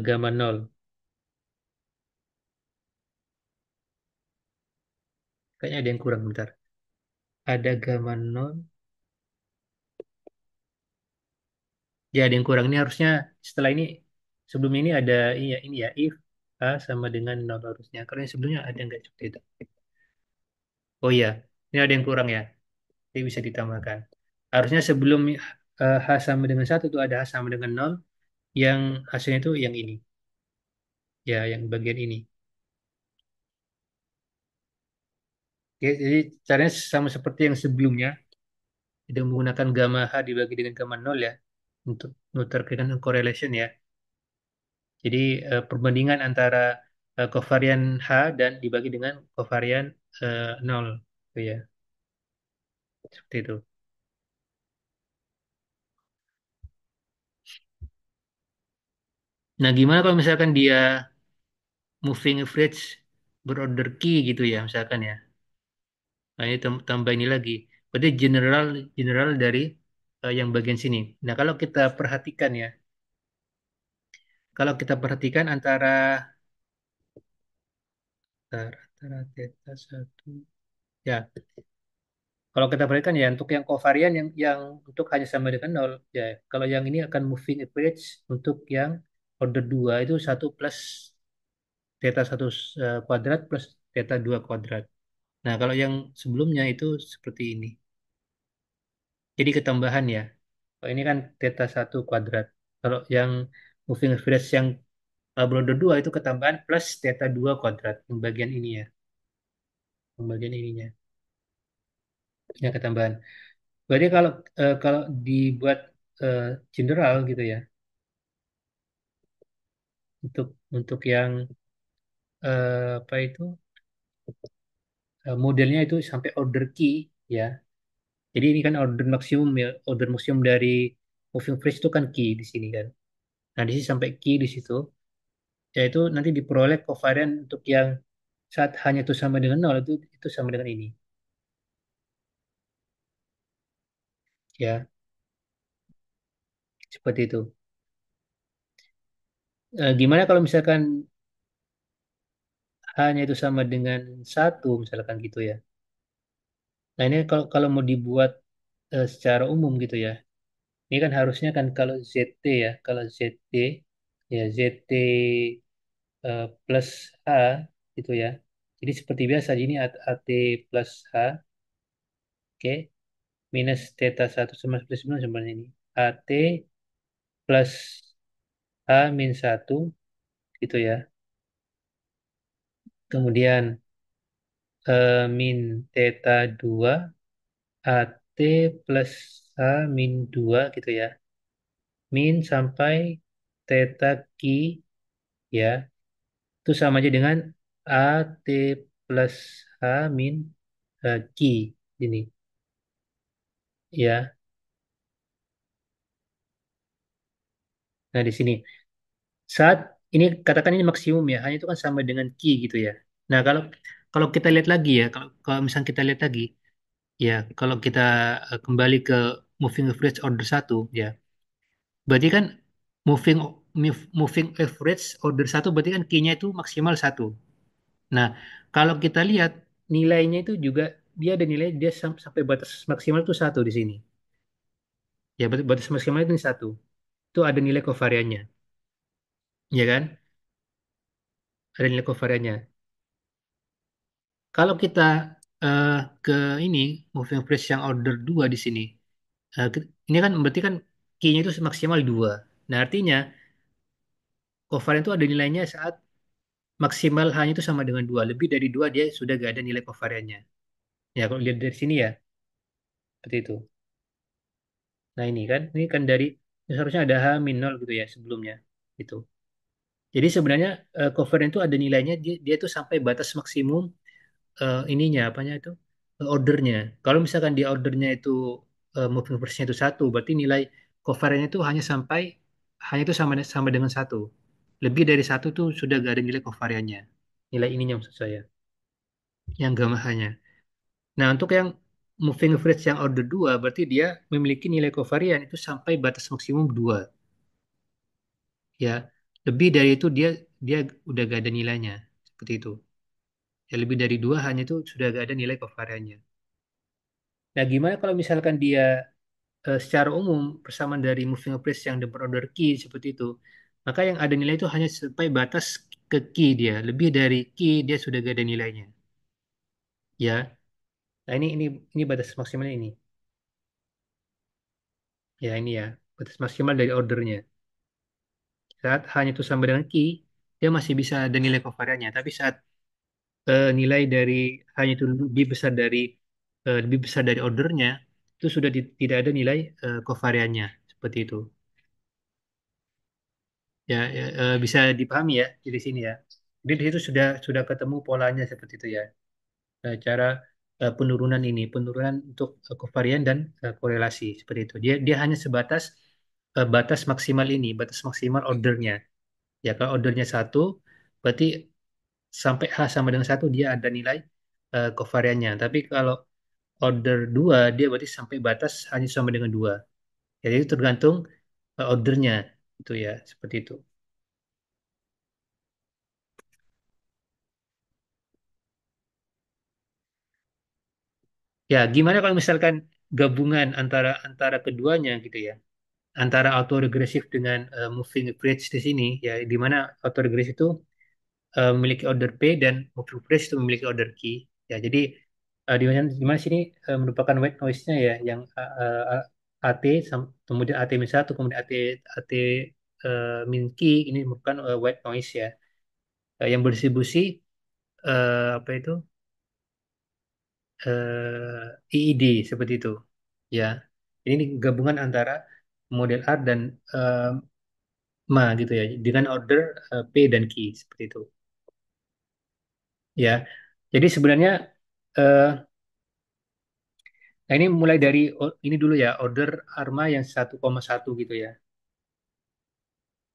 gamma nol. Kayaknya ada yang kurang bentar. Ada gamma nol. Ya, ada yang kurang. Ini harusnya setelah ini sebelum ini ada ini ya if A sama dengan nol harusnya. Karena yang sebelumnya ada nggak seperti itu. Oh iya, ini ada yang kurang ya. Jadi bisa ditambahkan. Harusnya sebelum H sama dengan satu itu ada H sama dengan nol. Yang hasilnya itu yang ini. Ya, yang bagian ini. Oke, jadi caranya sama seperti yang sebelumnya. Tidak menggunakan gamma H dibagi dengan gamma nol ya. Untuk terkait dengan correlation ya. Jadi perbandingan antara covarian H dan dibagi dengan covarian 0. Gitu ya. Seperti itu. Nah, gimana kalau misalkan dia moving average berorder key gitu ya, misalkan ya. Nah, ini tambah ini lagi. Berarti general general dari yang bagian sini. Nah, kalau kita perhatikan antara rata-rata theta satu. Ya, kalau kita perhatikan ya untuk yang covarian yang untuk hanya sama dengan nol ya. Kalau yang ini akan moving average untuk yang order 2 itu satu plus theta satu kuadrat plus theta 2 kuadrat. Nah, kalau yang sebelumnya itu seperti ini. Jadi ketambahan ya. Kalau ini kan theta satu kuadrat. Kalau yang moving average yang order 2 itu ketambahan plus theta 2 kuadrat. Yang bagian ini ya. Yang bagian ininya. Yang ketambahan. Berarti kalau dibuat eh, general gitu ya, untuk yang apa itu modelnya itu sampai order key ya. Jadi ini kan order maksimum ya, order maksimum dari moving average itu kan key di sini kan. Nah di sini sampai key di situ, yaitu nanti diperoleh covariant untuk yang saat hanya itu sama dengan nol itu sama dengan ini ya, seperti itu. Gimana kalau misalkan hanya itu sama dengan satu misalkan gitu ya. Nah ini kalau mau dibuat secara umum gitu ya. Ini kan harusnya kan kalau ZT ya, kalau ZT ya ZT plus H gitu ya. Jadi seperti biasa ini AT plus H, oke, minus theta satu sama plus 9 sebenarnya ini. AT plus H min satu gitu ya. Kemudian min theta 2 AT plus H min 2 gitu ya. Min sampai theta Q ya. Itu sama aja dengan AT plus H min Q ini. Ya, nah di sini. Saat ini katakan ini maksimum ya, hanya itu kan sama dengan Q gitu ya. Nah, kalau kalau kita lihat lagi ya, kalau misalnya kita lihat lagi, ya kalau kita kembali ke moving average order satu ya, berarti kan moving moving average order satu berarti kan Q-nya itu maksimal satu. Nah, kalau kita lihat nilainya itu juga dia ada nilai dia sampai batas maksimal itu satu di sini. Ya, batas maksimal itu satu. Itu ada nilai kovariannya, ya kan? Ada nilai kovariannya. Kalau kita eh, ke ini moving average yang order 2 di sini, ini kan berarti kan key-nya itu maksimal 2. Nah, artinya kovarian itu ada nilainya saat maksimal hanya itu sama dengan 2. Lebih dari 2 dia sudah gak ada nilai kovariannya. Ya, kalau lihat dari sini ya, seperti itu. Nah, ini kan dari seharusnya ada H min 0 gitu ya sebelumnya. Gitu. Jadi sebenarnya kovarian itu ada nilainya dia tuh sampai batas maksimum ininya apanya itu ordernya. Kalau misalkan di ordernya itu moving average-nya itu satu, berarti nilai covariance itu hanya itu sama sama dengan satu. Lebih dari satu tuh sudah gak ada nilai covariance-nya. Nilai ininya maksud saya, yang gamahanya. Nah, untuk yang moving average yang order 2 berarti dia memiliki nilai covariance itu sampai batas maksimum 2. Ya, lebih dari itu dia dia udah gak ada nilainya. Seperti itu. Ya, lebih dari 2 hanya itu sudah gak ada nilai covariance-nya. Nah, gimana kalau misalkan dia secara umum persamaan dari moving average yang the order key seperti itu, maka yang ada nilai itu hanya sampai batas ke key dia. Lebih dari key dia sudah gak ada nilainya. Ya, nah ini batas maksimalnya ini. Ya ini ya batas maksimal dari ordernya. Saat hanya itu sama dengan key, dia masih bisa ada nilai covariannya. Tapi saat nilai dari hanya itu lebih besar dari ordernya, itu sudah tidak ada nilai covariannya seperti itu. Ya, bisa dipahami ya di sini ya. Jadi di situ sudah ketemu polanya seperti itu ya. Cara penurunan untuk kovarian dan korelasi seperti itu. Dia hanya sebatas batas maksimal ini, batas maksimal ordernya. Ya kalau ordernya satu, berarti sampai H sama dengan satu dia ada nilai kovariannya. Tapi kalau order 2 dia berarti sampai batas hanya sama dengan dua. Jadi itu tergantung ordernya itu ya, seperti itu. Ya, gimana kalau misalkan gabungan antara antara keduanya gitu ya, antara autoregressive dengan moving average di sini, ya, di mana autoregressive itu memiliki order P dan moving average itu memiliki order Q. Ya, jadi di mana sini merupakan white noise-nya ya, yang AT kemudian AT min satu kemudian AT min Q ini merupakan white noise ya, yang berdistribusi apa itu IID seperti itu. Ya, ini gabungan antara model R dan eh, MA gitu ya, dengan order P dan Q seperti itu. Ya, jadi sebenarnya eh, nah ini mulai dari ini dulu ya, order ARMA yang 1,1 gitu ya.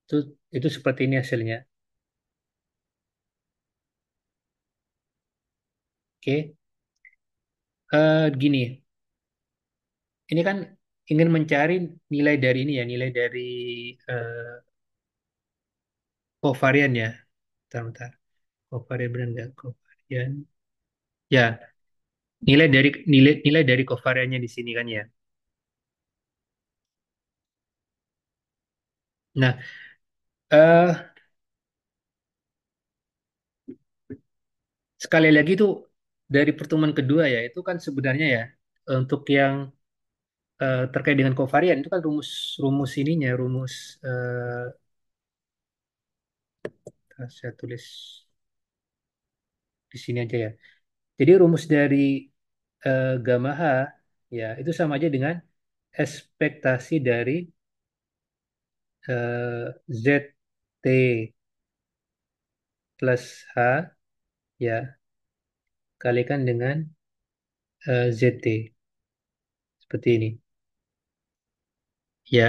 Itu itu seperti ini hasilnya. Oke. Gini, ini kan ingin mencari nilai dari ini ya, nilai dari eh, kovarian ya. Bentar, bentar. Kovarian benar nggak? Kovarian. Ya, nilai dari kovariannya di sini kan ya. Nah, eh sekali lagi tuh dari pertemuan kedua ya, itu kan sebenarnya ya untuk yang terkait dengan kovarian itu kan rumus rumus ininya, rumus saya tulis di sini aja ya. Jadi rumus dari gamma H ya itu sama aja dengan ekspektasi dari ZT plus H ya kalikan dengan ZT seperti ini ya.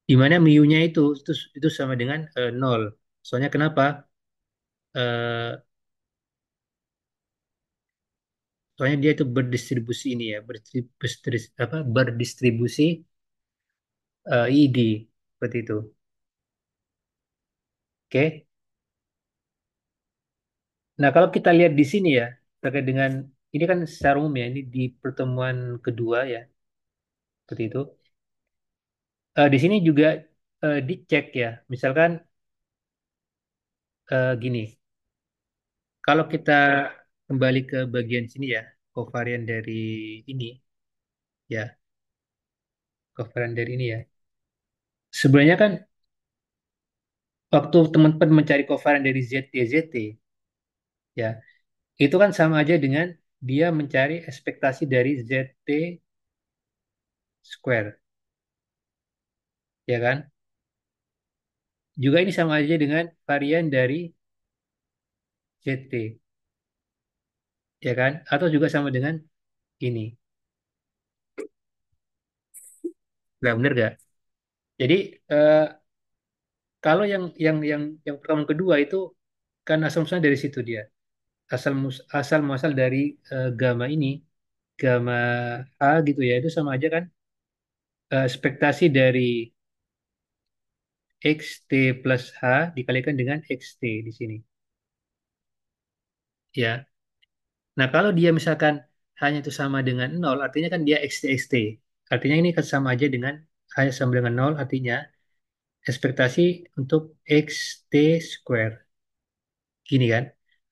Di mana mu-nya itu sama dengan 0. Soalnya kenapa? Eh, Soalnya dia itu berdistribusi ini ya, berdistribusi ID seperti itu. Oke. Nah, kalau kita lihat di sini ya, terkait dengan ini kan secara umum ya, ini di pertemuan kedua ya, seperti itu. Di sini juga dicek ya, misalkan gini, kalau kita kembali ke bagian sini ya, kovarian dari ini ya, kovarian dari ini ya. Sebenarnya kan waktu teman-teman mencari kovarian dari ZT ya, itu kan sama aja dengan dia mencari ekspektasi dari ZT square, ya kan? Juga ini sama aja dengan varian dari ZT, ya kan? Atau juga sama dengan ini. Nggak bener nggak? Jadi eh, kalau yang pertama kedua itu kan asal muasalnya dari situ dia. Asal muasal dari gamma ini, gamma A gitu ya. Itu sama aja kan ekspektasi dari XT plus H dikalikan dengan XT di sini. Ya. Nah, kalau dia misalkan hanya itu sama dengan nol, artinya kan dia XT XT. Artinya ini kan sama aja dengan hanya sama dengan nol, artinya ekspektasi untuk XT square. Gini kan?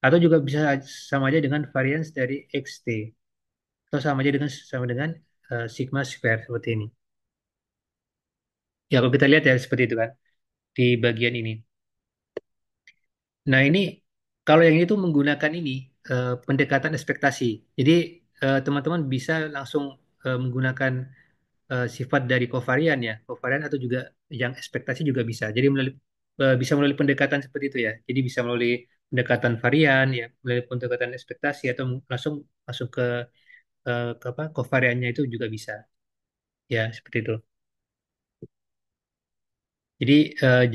Atau juga bisa sama aja dengan variance dari XT. Atau sama dengan sigma square seperti ini. Ya, kalau kita lihat ya seperti itu kan di bagian ini. Nah, ini kalau yang ini tuh menggunakan ini pendekatan ekspektasi. Jadi teman-teman bisa langsung menggunakan sifat dari kovarian ya, kovarian atau juga yang ekspektasi juga bisa. Jadi bisa melalui pendekatan seperti itu ya. Jadi bisa melalui pendekatan varian ya, melalui pendekatan ekspektasi atau langsung masuk ke apa kovariannya itu juga bisa. Ya, seperti itu. Jadi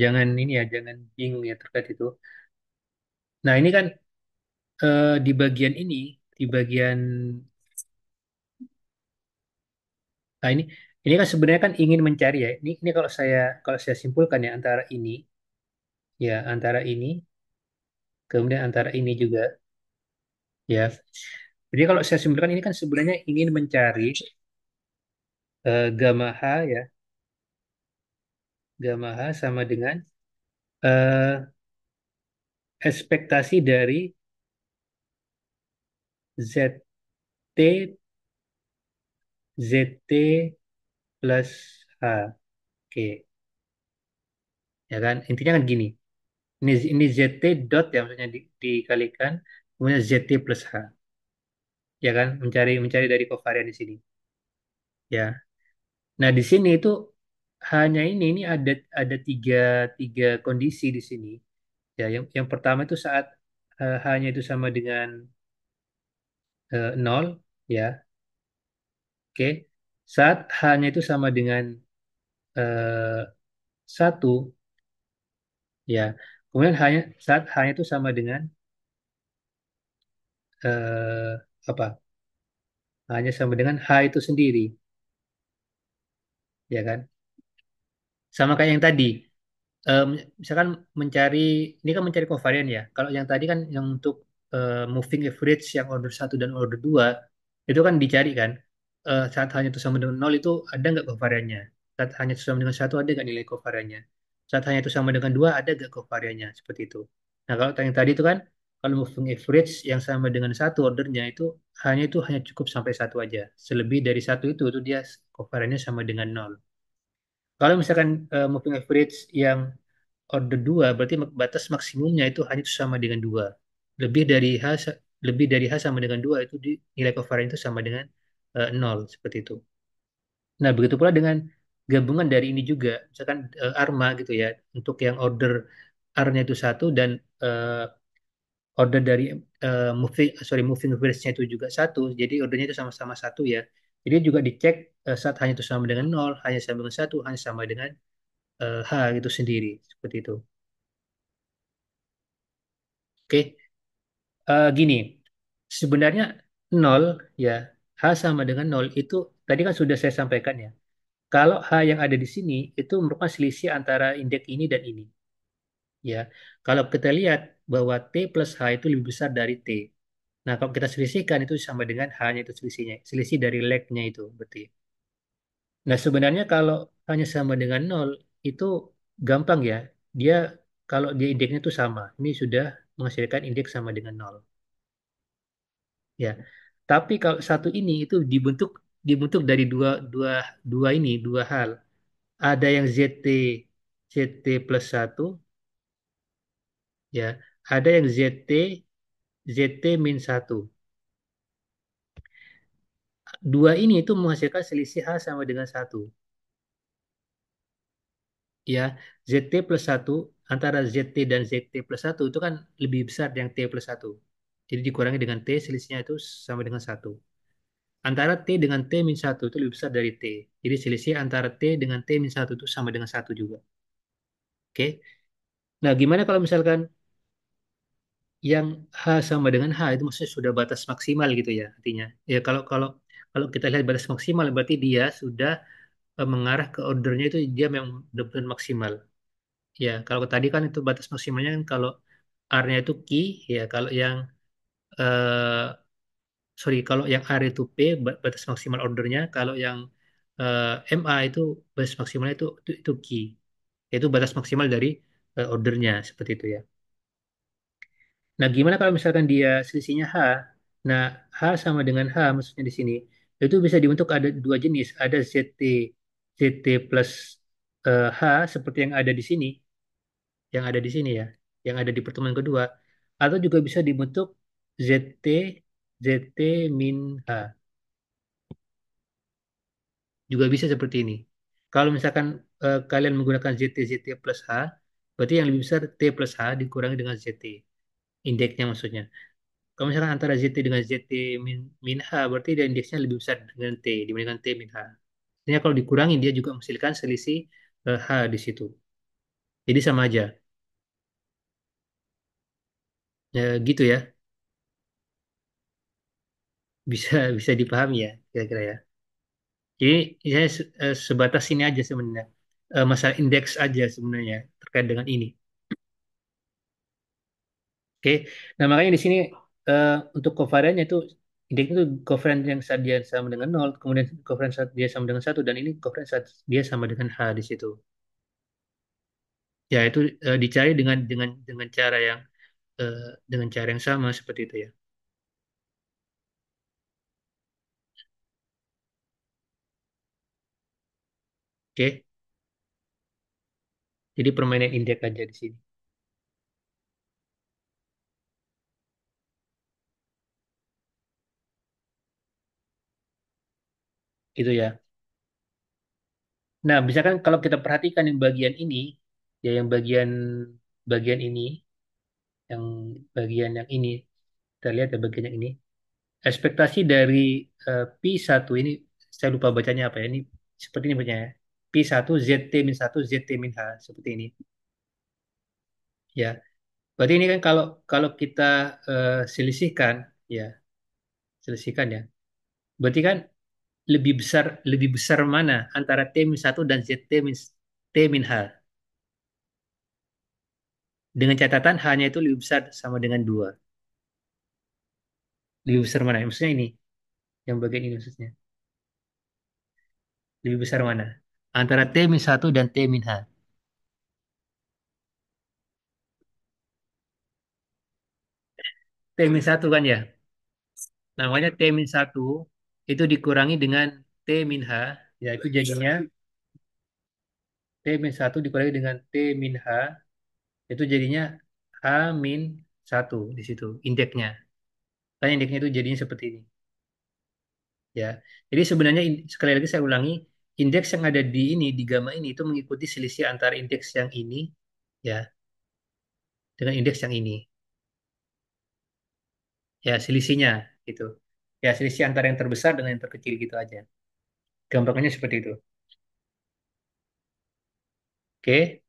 jangan ini ya, jangan bingung ya terkait itu. Nah, ini kan di bagian ini, di bagian nah ini kan sebenarnya kan ingin mencari ya. Ini kalau saya simpulkan ya antara ini kemudian antara ini juga ya. Jadi kalau saya simpulkan ini kan sebenarnya ingin mencari gamma H ya, gamma H sama dengan eh, ekspektasi dari ZT ZT plus H. Oke, ya kan? Intinya kan gini. Ini ZT dot ya maksudnya dikalikan kemudian ZT plus H. Ya kan? Mencari mencari dari kovarian di sini. Ya. Nah, di sini itu hanya ini ada tiga kondisi di sini. Ya, yang pertama itu saat H-nya itu sama dengan 0, ya. Oke. Saat H-nya itu sama dengan 1, ya. Kemudian hanya saat H-nya itu sama dengan apa? Hanya sama dengan H itu sendiri, ya kan? Sama kayak yang tadi. Em, Misalkan mencari, ini kan mencari kovarian ya. Kalau yang tadi kan yang untuk moving average yang order satu dan order 2 itu kan dicari kan. Saat hanya itu sama dengan nol itu ada nggak kovariannya? Saat hanya itu sama dengan satu ada nggak nilai kovariannya? Saat hanya itu sama dengan 2 ada nggak kovariannya? Seperti itu. Nah kalau yang tadi itu kan kalau moving average yang sama dengan satu ordernya itu hanya cukup sampai satu aja. Selebih dari satu itu dia kovariannya sama dengan nol. Kalau misalkan moving average yang order 2 berarti batas maksimumnya itu hanya sama dengan 2. Lebih dari H lebih dari H sama dengan 2 itu nilai covariance itu sama dengan 0 seperti itu. Nah, begitu pula dengan gabungan dari ini juga, misalkan ARMA gitu ya, untuk yang order R-nya itu satu dan eh, order dari moving average-nya itu juga satu, jadi ordernya itu sama-sama satu ya. Jadi juga dicek saat hanya itu sama dengan 0, hanya sama dengan satu, hanya sama dengan H gitu sendiri, seperti itu. Oke. Gini, sebenarnya nol ya, H sama dengan nol itu tadi kan sudah saya sampaikan ya. Kalau H yang ada di sini itu merupakan selisih antara indeks ini dan ini. Ya, kalau kita lihat bahwa T plus H itu lebih besar dari T. Nah, kalau kita selisihkan itu sama dengan H-nya itu selisihnya, selisih dari lag-nya itu berarti. Nah, sebenarnya kalau hanya sama dengan nol itu gampang ya. Dia kalau dia indeksnya itu sama, ini sudah menghasilkan indeks sama dengan nol. Ya, tapi kalau satu ini itu dibentuk dibentuk dari dua dua dua hal. Ada yang ZT plus satu, ya. Ada yang ZT min satu. Dua ini itu menghasilkan selisih H sama dengan satu. Ya, ZT plus satu antara ZT dan ZT plus satu itu kan lebih besar yang T plus satu. Jadi dikurangi dengan T selisihnya itu sama dengan satu. Antara T dengan T min satu itu lebih besar dari T. Jadi selisih antara T dengan T min satu itu sama dengan satu juga. Oke. Nah, gimana kalau misalkan yang H sama dengan H itu maksudnya sudah batas maksimal gitu ya artinya. Ya kalau kalau kalau kita lihat batas maksimal berarti dia sudah mengarah ke ordernya itu dia memang benar-benar maksimal. Ya, kalau tadi kan itu batas maksimalnya kan kalau R-nya itu key ya kalau yang eh, sorry kalau yang R itu P batas maksimal ordernya kalau yang MA itu batas maksimalnya itu key. Itu batas maksimal dari ordernya seperti itu ya. Nah, gimana kalau misalkan dia selisihnya H? Nah, H sama dengan H maksudnya di sini. Itu bisa dibentuk ada dua jenis. Ada ZT plus H seperti yang ada di sini. Yang ada di sini ya. Yang ada di pertemuan kedua. Atau juga bisa dibentuk ZT, ZT min H. Juga bisa seperti ini. Kalau misalkan kalian menggunakan ZT plus H, berarti yang lebih besar T plus H dikurangi dengan ZT. Indeksnya maksudnya. Kalau misalkan antara ZT dengan ZT min H, berarti dia indeksnya lebih besar dengan T dibandingkan T min H. Artinya kalau dikurangi, dia juga menghasilkan selisih H di situ. Jadi sama aja. Ya, gitu ya. Bisa bisa dipahami ya, kira-kira ya. Jadi saya sebatas ini aja sebenarnya. Masalah indeks aja sebenarnya terkait dengan ini. Oke. Nah, makanya di sini untuk covariance itu Indeks itu covariance yang saat dia sama dengan nol, kemudian covariance saat dia sama dengan satu, dan ini covariance saat dia sama dengan H di situ. Ya, itu dicari dengan cara yang eh, dengan cara yang sama seperti itu ya. Oke, jadi permainan indeks aja di sini. Itu ya. Nah, misalkan kalau kita perhatikan yang bagian ini, ya yang bagian ini, yang bagian yang ini, kita lihat ya bagian yang ini. Ekspektasi dari P1 ini, saya lupa bacanya apa ya, ini seperti ini bacanya. P1 ZT-1 ZT-H seperti ini. Ya, berarti ini kan kalau kalau kita selisihkan, ya selisihkan ya. Berarti kan lebih besar mana antara T-1 dan ZT-H. Dengan catatan hanya itu lebih besar sama dengan 2. Lebih besar mana? Maksudnya ini, yang bagian ini maksudnya. Lebih besar mana? Antara T-1 dan T-H. T-1 kan ya? Namanya T-1 itu dikurangi dengan T-H, ya itu jadinya T-1 dikurangi dengan T-H, itu jadinya H-1 di situ, indeksnya. Kan indeksnya itu jadinya seperti ini. Ya, jadi sebenarnya sekali lagi saya ulangi, indeks yang ada di ini di gamma ini itu mengikuti selisih antara indeks yang ini ya dengan indeks yang ini. Ya, selisihnya gitu. Ya, selisih antara yang terbesar dengan yang terkecil gitu aja. Gampangnya seperti itu. Oke,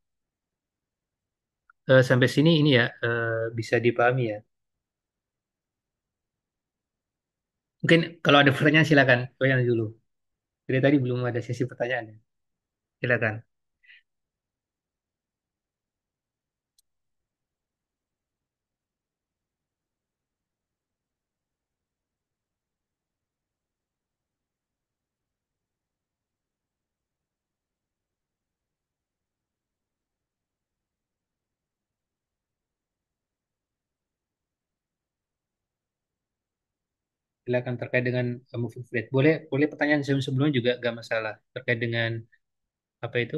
sampai sini ini ya bisa dipahami ya. Mungkin kalau ada pertanyaan silakan. Yang dulu. Dari tadi belum ada sesi pertanyaan ya. Silakan. Silakan terkait dengan moving rate. Boleh boleh pertanyaan sebelumnya juga gak masalah terkait dengan apa itu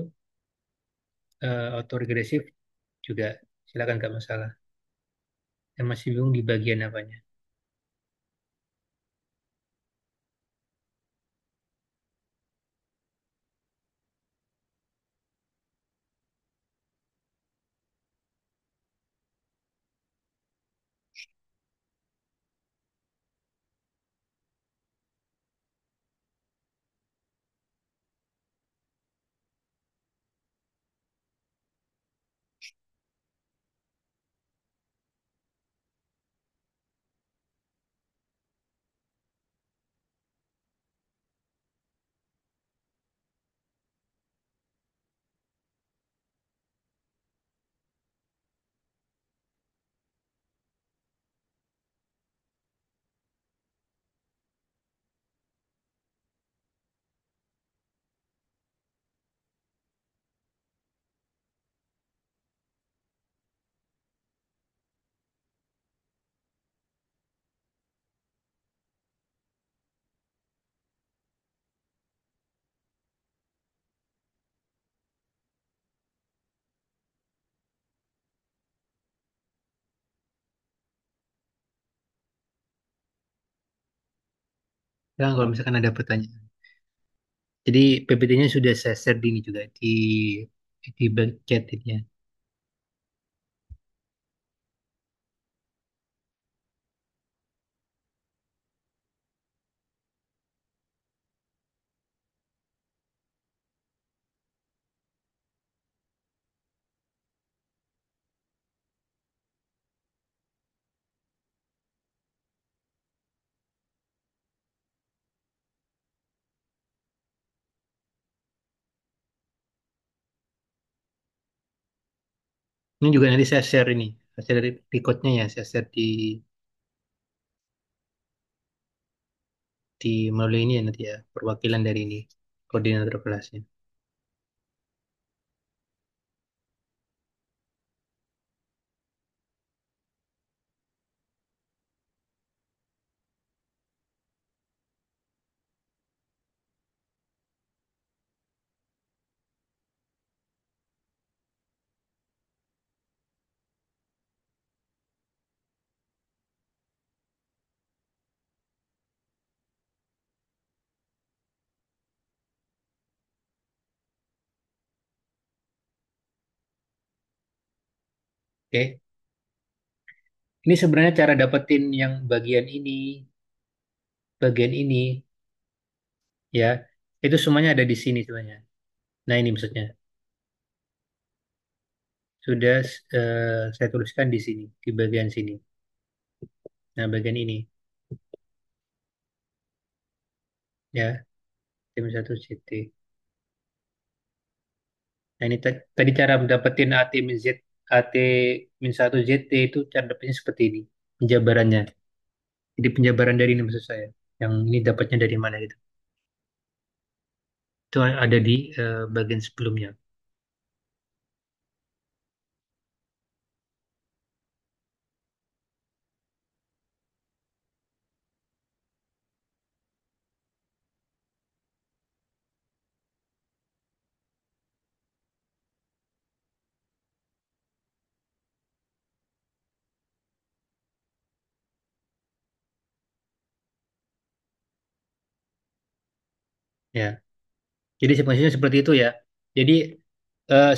autoregresif juga silakan gak masalah. Yang masih bingung di bagian apanya. Sekarang kalau misalkan ada pertanyaan. Jadi PPT-nya sudah saya share di ini juga di back chat ini ya. Ini juga nanti saya share ini, saya share dari recordnya ya, saya share di. melalui ini ya nanti ya, perwakilan dari ini, koordinator kelasnya. Oke, ini sebenarnya cara dapetin yang bagian ini ya, itu semuanya ada di sini sebenarnya. Nah ini maksudnya sudah saya tuliskan di sini, di bagian sini. Nah bagian ini ya, tim satu CT. Nah ini tadi cara dapetin AT min Z, AT min 1 ZT itu cara dapetnya seperti ini, penjabarannya. Jadi penjabaran dari ini maksud saya. Yang ini dapatnya dari mana gitu. Itu ada di bagian sebelumnya. Ya. Jadi sebenarnya seperti itu ya. Jadi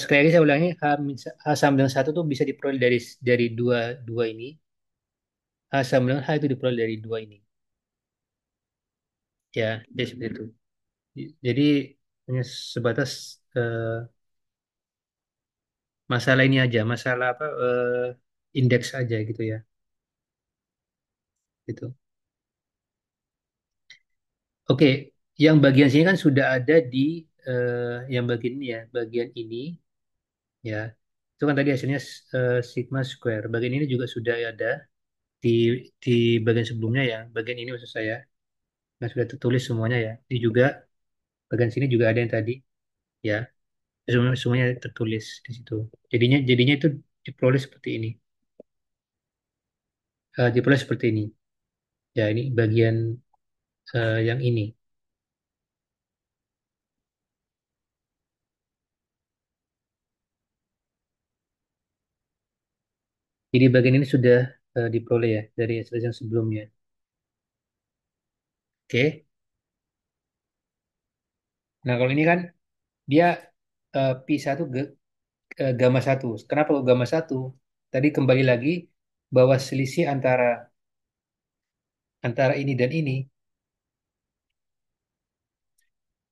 sekali lagi saya ulangi, H sama dengan satu tuh bisa diperoleh dari dua dua ini. H sama dengan H itu diperoleh dari dua ini. Ya, jadi seperti itu. Jadi hanya sebatas masalah ini aja, masalah apa indeks aja gitu ya. Gitu. Oke, yang bagian sini kan sudah ada di yang bagian ini ya, bagian ini ya. Itu kan tadi hasilnya sigma square. Bagian ini juga sudah ada di di bagian sebelumnya ya. Bagian ini maksud saya. Nah, sudah tertulis semuanya ya. Ini juga bagian sini juga ada yang tadi ya. Semuanya tertulis di situ. Jadinya itu diperoleh seperti ini. Diperoleh seperti ini. Ya, ini bagian yang ini. Jadi bagian ini sudah diperoleh ya dari hasil yang sebelumnya. Oke. Nah, kalau ini kan dia pi satu gamma satu. Kenapa kok gamma satu? Tadi kembali lagi bahwa selisih antara ini dan ini,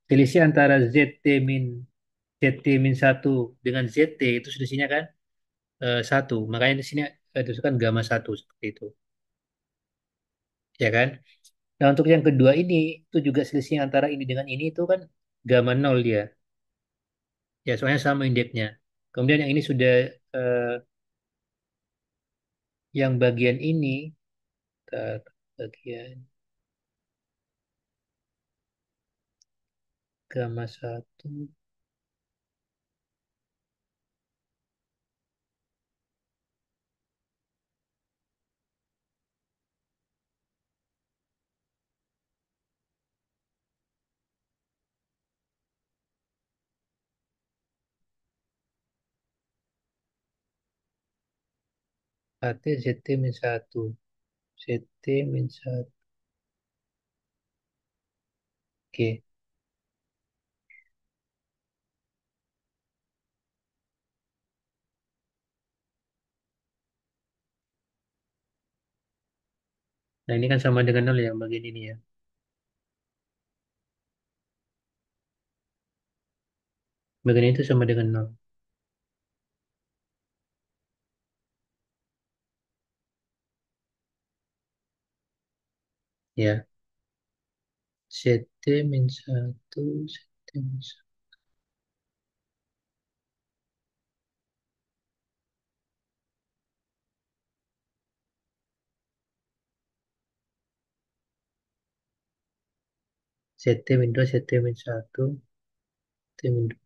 selisih antara ZT min satu dengan ZT itu selisihnya kan satu. Makanya di sini itu kan gamma satu seperti itu, ya kan? Nah, untuk yang kedua ini itu juga selisih antara ini dengan ini itu kan gamma nol dia. Ya, soalnya sama indeksnya. Kemudian yang ini sudah eh, yang bagian ini bagian gamma satu. AT ZT min satu. ZT min satu. Oke. Nah, ini kan sama dengan nol ya bagian ini ya. Bagian itu sama dengan nol. Ya. ZT min satu. ZT min satu. ZT min 2, ZT min 1, ZT min 2.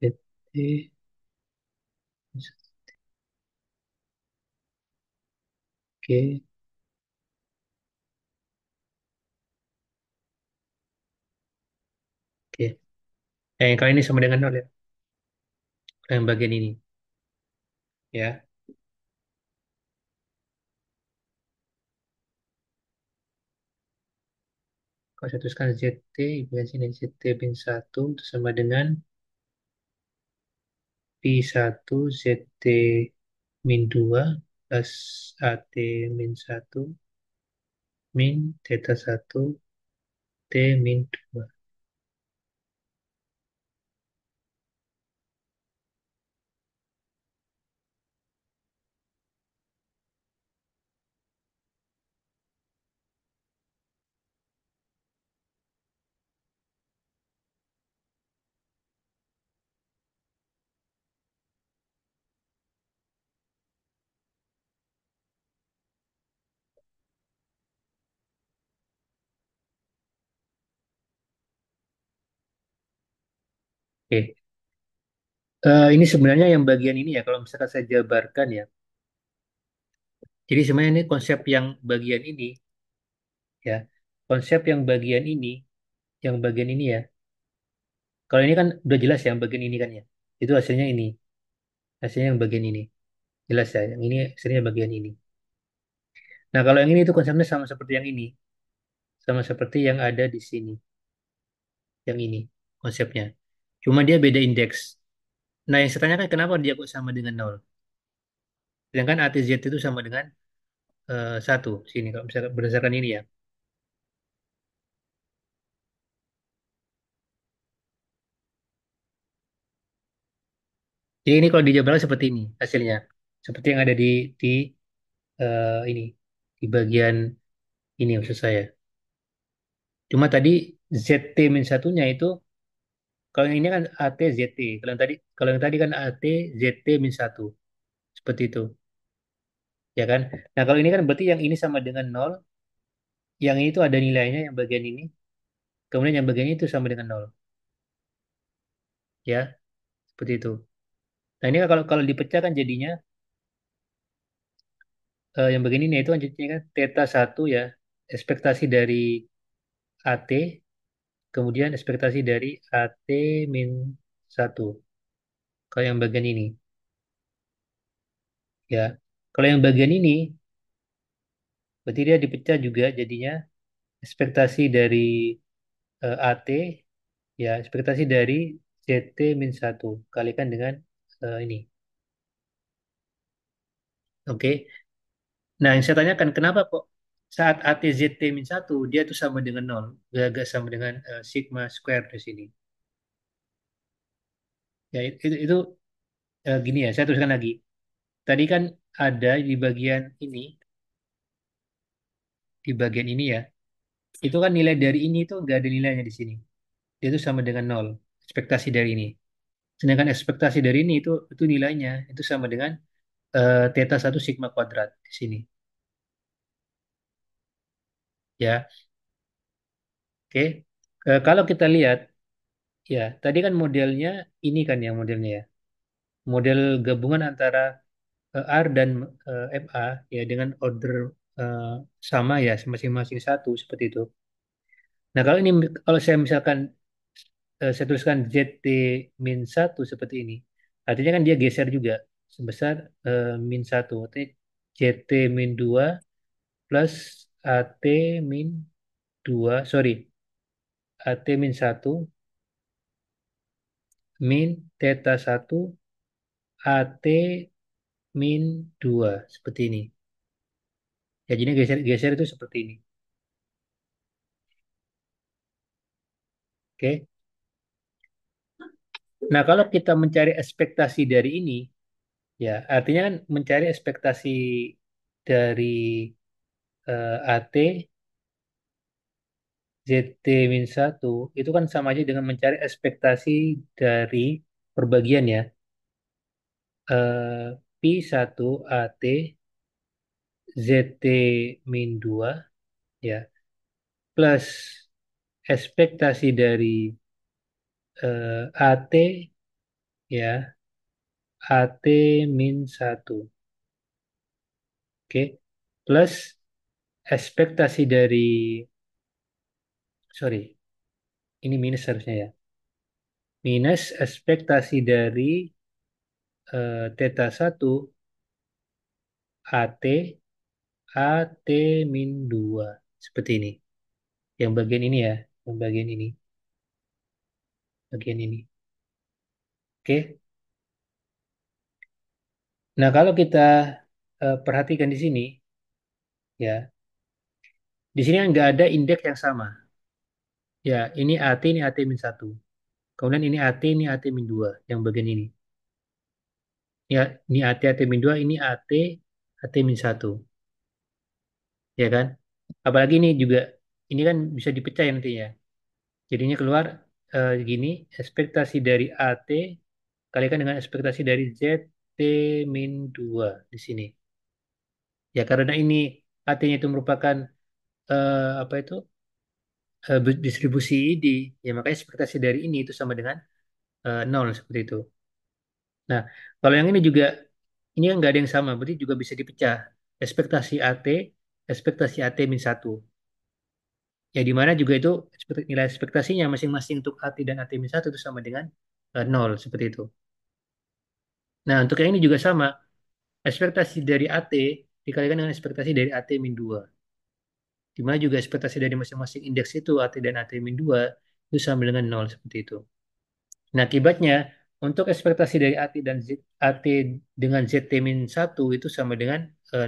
ZT min 1. Oke, oke. Yang kali ini sama dengan nol ya. Yang bagian ini. Ya. Kalau saya tuliskan ZT, bagian sini ZT min 1 itu sama dengan P1 ZT min 2 plus AT min 1 min theta 1 T min 2. Oke. Ini sebenarnya yang bagian ini ya, kalau misalkan saya jabarkan ya. Jadi sebenarnya ini konsep yang bagian ini ya. Konsep yang bagian ini ya. Kalau ini kan udah jelas ya, yang bagian ini kan ya. Itu hasilnya ini. Hasilnya yang bagian ini. Jelas ya, yang ini hasilnya bagian ini. Nah, kalau yang ini itu konsepnya sama seperti yang ini. Sama seperti yang ada di sini. Yang ini konsepnya. Cuma dia beda indeks. Nah, yang saya tanyakan kenapa dia kok sama dengan nol? Sedangkan ATZ itu sama dengan satu sini kalau misalkan berdasarkan ini ya. Jadi ini kalau dijabarkan seperti ini hasilnya. Seperti yang ada di ini di bagian ini maksud saya. Cuma tadi ZT min satunya itu kalau yang ini kan AT ZT. Kalau yang tadi kan AT ZT min satu. Seperti itu, ya kan? Nah, kalau ini kan berarti yang ini sama dengan nol, yang ini tuh ada nilainya yang bagian ini, kemudian yang bagian ini itu sama dengan nol, ya, seperti itu. Nah, ini kan kalau kalau dipecah kan jadinya yang bagian ini itu kan jadinya kan theta satu ya, ekspektasi dari AT, kemudian ekspektasi dari AT min satu. Kalau yang bagian ini, ya. Kalau yang bagian ini, berarti dia dipecah juga jadinya ekspektasi dari AT, ya, ekspektasi dari ZT min satu kalikan dengan ini. Oke. Nah, yang saya tanyakan, kenapa kok saat ATZT min satu dia itu sama dengan nol, gak sama dengan sigma square di sini. Ya, itu gini ya, saya teruskan lagi. Tadi kan ada di bagian ini ya, itu kan nilai dari ini itu nggak ada nilainya di sini. Dia itu sama dengan nol, ekspektasi dari ini. Sedangkan ekspektasi dari ini itu nilainya itu sama dengan theta satu sigma kuadrat di sini. Ya, oke. Kalau kita lihat, ya, tadi kan modelnya ini kan yang modelnya ya. Model gabungan antara R dan MA ya dengan order eh, sama ya masing-masing satu seperti itu. Nah, kalau saya misalkan saya tuliskan ZT min satu seperti ini, artinya kan dia geser juga sebesar min satu. Artinya ZT min 2 plus AT min 2, sorry, AT min satu min theta satu AT min 2 seperti ini. Ya, jadi geser-geser itu seperti ini. Oke. Nah, kalau kita mencari ekspektasi dari ini, ya artinya kan mencari ekspektasi dari AT ZT min satu itu kan sama aja dengan mencari ekspektasi dari perbagian ya. Pi satu AT ZT min 2 ya plus ekspektasi dari AT ya AT min satu, oke, plus ekspektasi dari, sorry, ini minus harusnya ya, minus ekspektasi dari theta satu AT AT min 2 seperti ini. Yang bagian ini ya, yang bagian ini. Oke. Nah, kalau kita perhatikan di sini ya, di sini kan nggak ada indeks yang sama. Ya, ini AT, ini AT min satu. Kemudian ini AT, ini AT min 2 yang bagian ini. Ya, ini AT, AT min 2, ini AT, AT min satu. Ya kan? Apalagi ini juga, ini kan bisa dipecah ya nantinya. Jadinya keluar gini, ekspektasi dari AT kalikan dengan ekspektasi dari ZT min 2 di sini. Ya, karena ini AT-nya itu merupakan apa itu distribusi ID, ya makanya ekspektasi dari ini itu sama dengan nol seperti itu. Nah, kalau yang ini juga, ini yang nggak ada yang sama, berarti juga bisa dipecah. Ekspektasi AT, ekspektasi AT min satu. Ya, di mana juga itu nilai ekspektasinya masing-masing untuk AT dan AT min satu itu sama dengan nol seperti itu. Nah, untuk yang ini juga sama. Ekspektasi dari AT dikalikan dengan ekspektasi dari AT min 2. Di mana juga ekspektasi dari masing-masing indeks itu AT dan AT min 2 itu sama dengan nol seperti itu. Nah, akibatnya untuk ekspektasi dari AT dan AT dengan ZT min satu itu sama dengan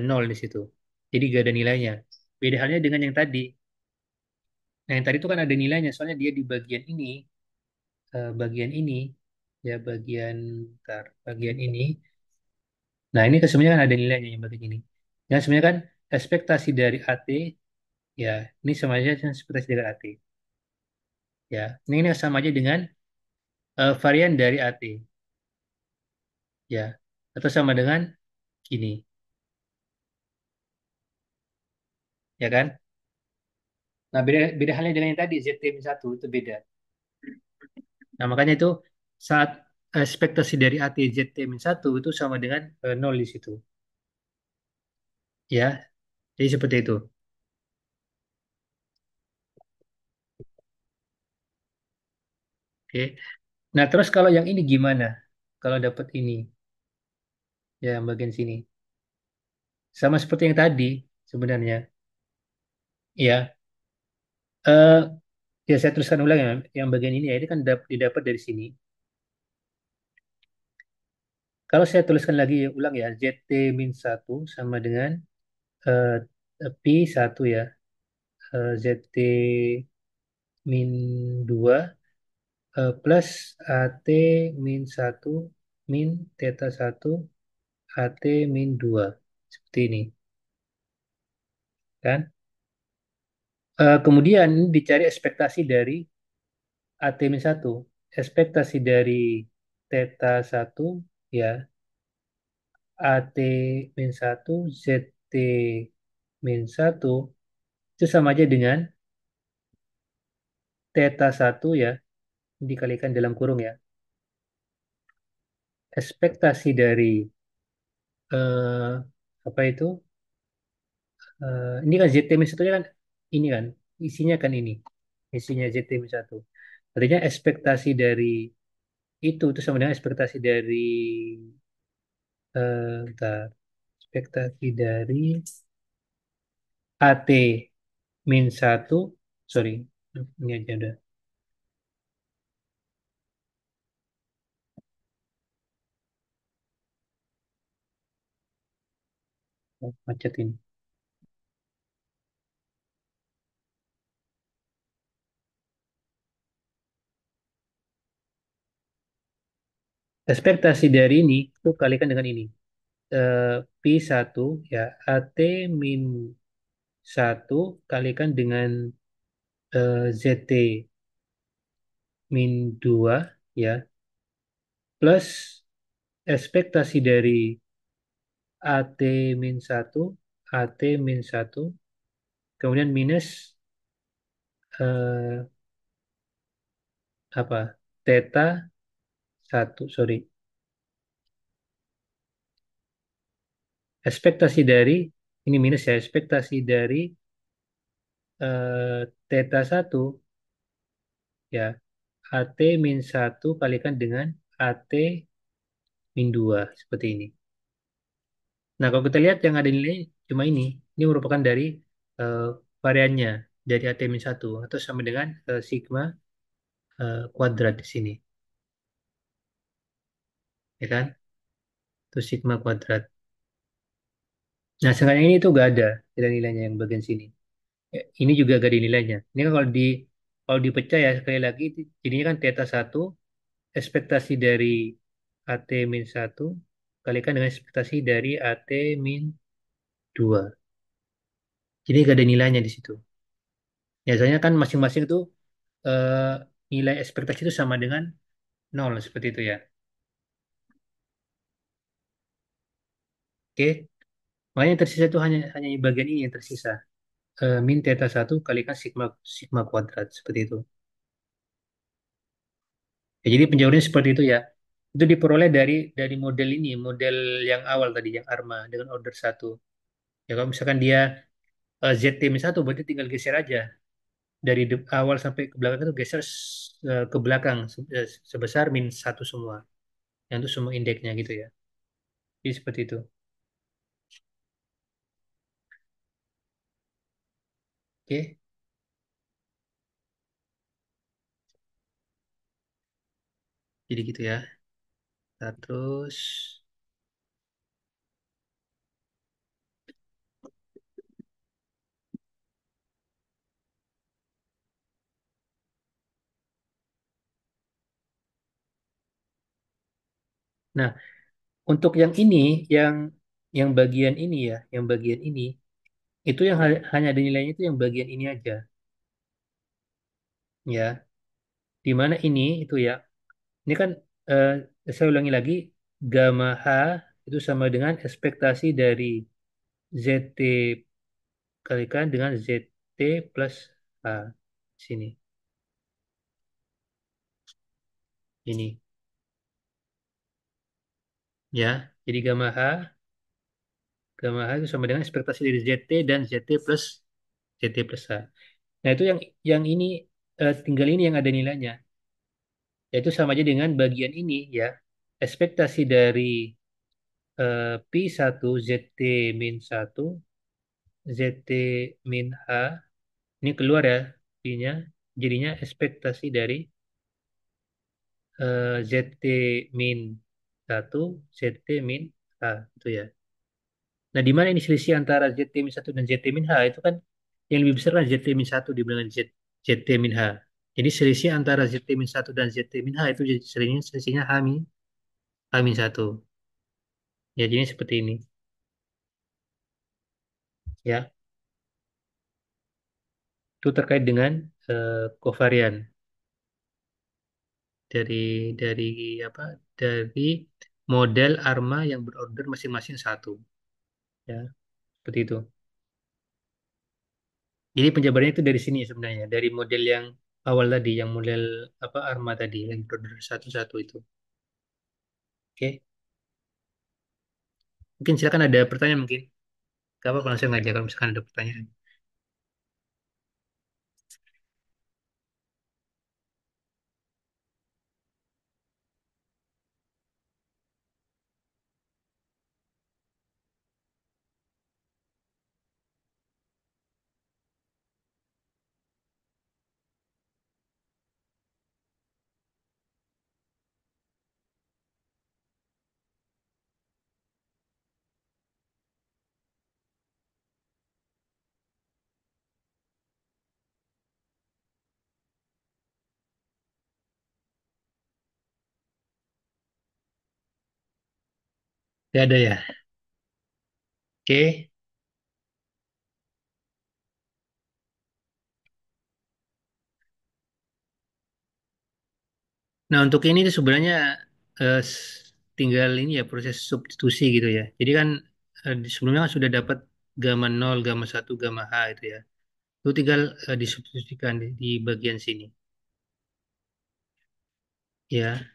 nol di situ. Jadi gak ada nilainya. Beda halnya dengan yang tadi. Nah, yang tadi itu kan ada nilainya, soalnya dia di bagian ini, ya bagian ini. Nah, ini sebenarnya kan ada nilainya yang bagian ini. Yang sebenarnya kan ekspektasi dari AT, ya ini sama aja dengan ekspektasi dari AT. Ya, ini sama aja dengan varian dari AT, ya, atau sama dengan gini, ya kan? Nah, beda halnya dengan yang tadi, ZT min satu itu beda. Nah, makanya itu saat ekspektasi dari AT ZT min satu itu sama dengan nol di situ. Ya, jadi seperti itu. Oke. Nah, terus kalau yang ini gimana? Kalau dapat ini, ya yang bagian sini. Sama seperti yang tadi sebenarnya. Ya, eh, ya saya teruskan ulang ya. Yang bagian ini ya, ini kan didapat dari sini. Kalau saya tuliskan lagi ulang ya, ZT min satu sama dengan eh, Pi satu ya. ZT min 2 plus AT min satu min theta satu AT min 2 seperti ini kan. Kemudian dicari ekspektasi dari AT min satu, ekspektasi dari theta satu ya AT min satu ZT min satu itu sama aja dengan theta satu ya dikalikan dalam kurung ya, ekspektasi dari eh, apa itu, ini kan ZT min satunya kan ini kan isinya kan ini, isinya ZT min satu, artinya ekspektasi dari itu sama dengan ekspektasi dari bentar, ekspektasi dari AT min satu, sorry, ini aja udah. Oh, macet ini. Ekspektasi dari ini itu kalikan dengan ini. Pi satu ya AT min satu kalikan dengan ZT min 2 ya, plus ekspektasi dari AT min satu, AT min satu, kemudian minus eh, apa? Theta satu, sorry. Ekspektasi dari, ini minus ya, ekspektasi dari theta satu ya, AT min satu kalikan dengan AT min 2 seperti ini. Nah, kalau kita lihat yang ada nilai cuma ini merupakan dari eh, variannya dari AT min satu atau sama dengan sigma kuadrat di sini, ya kan? Itu sigma kuadrat. Nah, sekarang ini tuh gak ada nilai-nilainya yang bagian sini. Ini juga gak ada nilainya. Ini kan kalau dipecah ya sekali lagi jadinya kan theta satu ekspektasi dari AT min satu kalikan dengan ekspektasi dari AT min 2. Jadi gak ada nilainya di situ. Biasanya kan masing-masing itu eh, nilai ekspektasi itu sama dengan nol seperti itu ya. Oke, makanya yang tersisa itu hanya di bagian ini yang tersisa. Min theta satu kalikan sigma sigma kuadrat seperti itu. Ya, jadi penjawabannya seperti itu ya. Itu diperoleh dari model ini, model yang awal tadi, yang ARMA dengan order satu. Ya kalau misalkan dia ZT-1 berarti tinggal geser aja. Dari awal sampai ke belakang itu geser ke belakang sebesar min satu semua. Yang itu semua indeksnya gitu ya. Jadi seperti itu. Oke, jadi gitu ya. Nah, terus, nah untuk yang ini, yang yang bagian ini ya, yang bagian ini, itu yang hanya ada nilainya itu yang bagian ini aja, ya. Di mana ini itu ya. Ini kan eh, saya ulangi lagi, gamma H itu sama dengan ekspektasi dari ZT kalikan dengan ZT plus H. Sini, ini. Ya, jadi gamma H itu sama dengan ekspektasi dari ZT dan ZT plus H. Nah, itu yang ini tinggal ini yang ada nilainya. Yaitu sama aja dengan bagian ini ya. Ekspektasi dari Pi satu ZT min satu ZT min H. Ini keluar ya pi-nya. Jadinya ekspektasi dari ZT min satu ZT min H itu ya. Nah, di mana ini selisih antara ZT min satu dan ZT min H itu kan yang lebih besar kan ZT min satu dibandingkan ZT min H. Jadi selisih antara ZT min satu dan ZT min H itu jadi selisihnya H min satu. Ya, jadi seperti ini. Ya, itu terkait dengan kovarian dari dari apa? Dari model ARMA yang berorder masing-masing satu. Ya, seperti itu. Jadi penjabarannya itu dari sini sebenarnya, dari model yang awal tadi, yang model apa ARMA tadi, yang berorder satu-satu itu. Oke, mungkin silakan ada pertanyaan mungkin. Gak apa-apa langsung aja kalau misalkan ada pertanyaan. Tidak ada ya. Oke, Nah, untuk ini tuh sebenarnya tinggal ini ya proses substitusi gitu ya. Jadi kan sebelumnya kan sudah dapat gamma nol, gamma satu, gamma H itu ya. Itu tinggal disubstitusikan di bagian sini. Ya.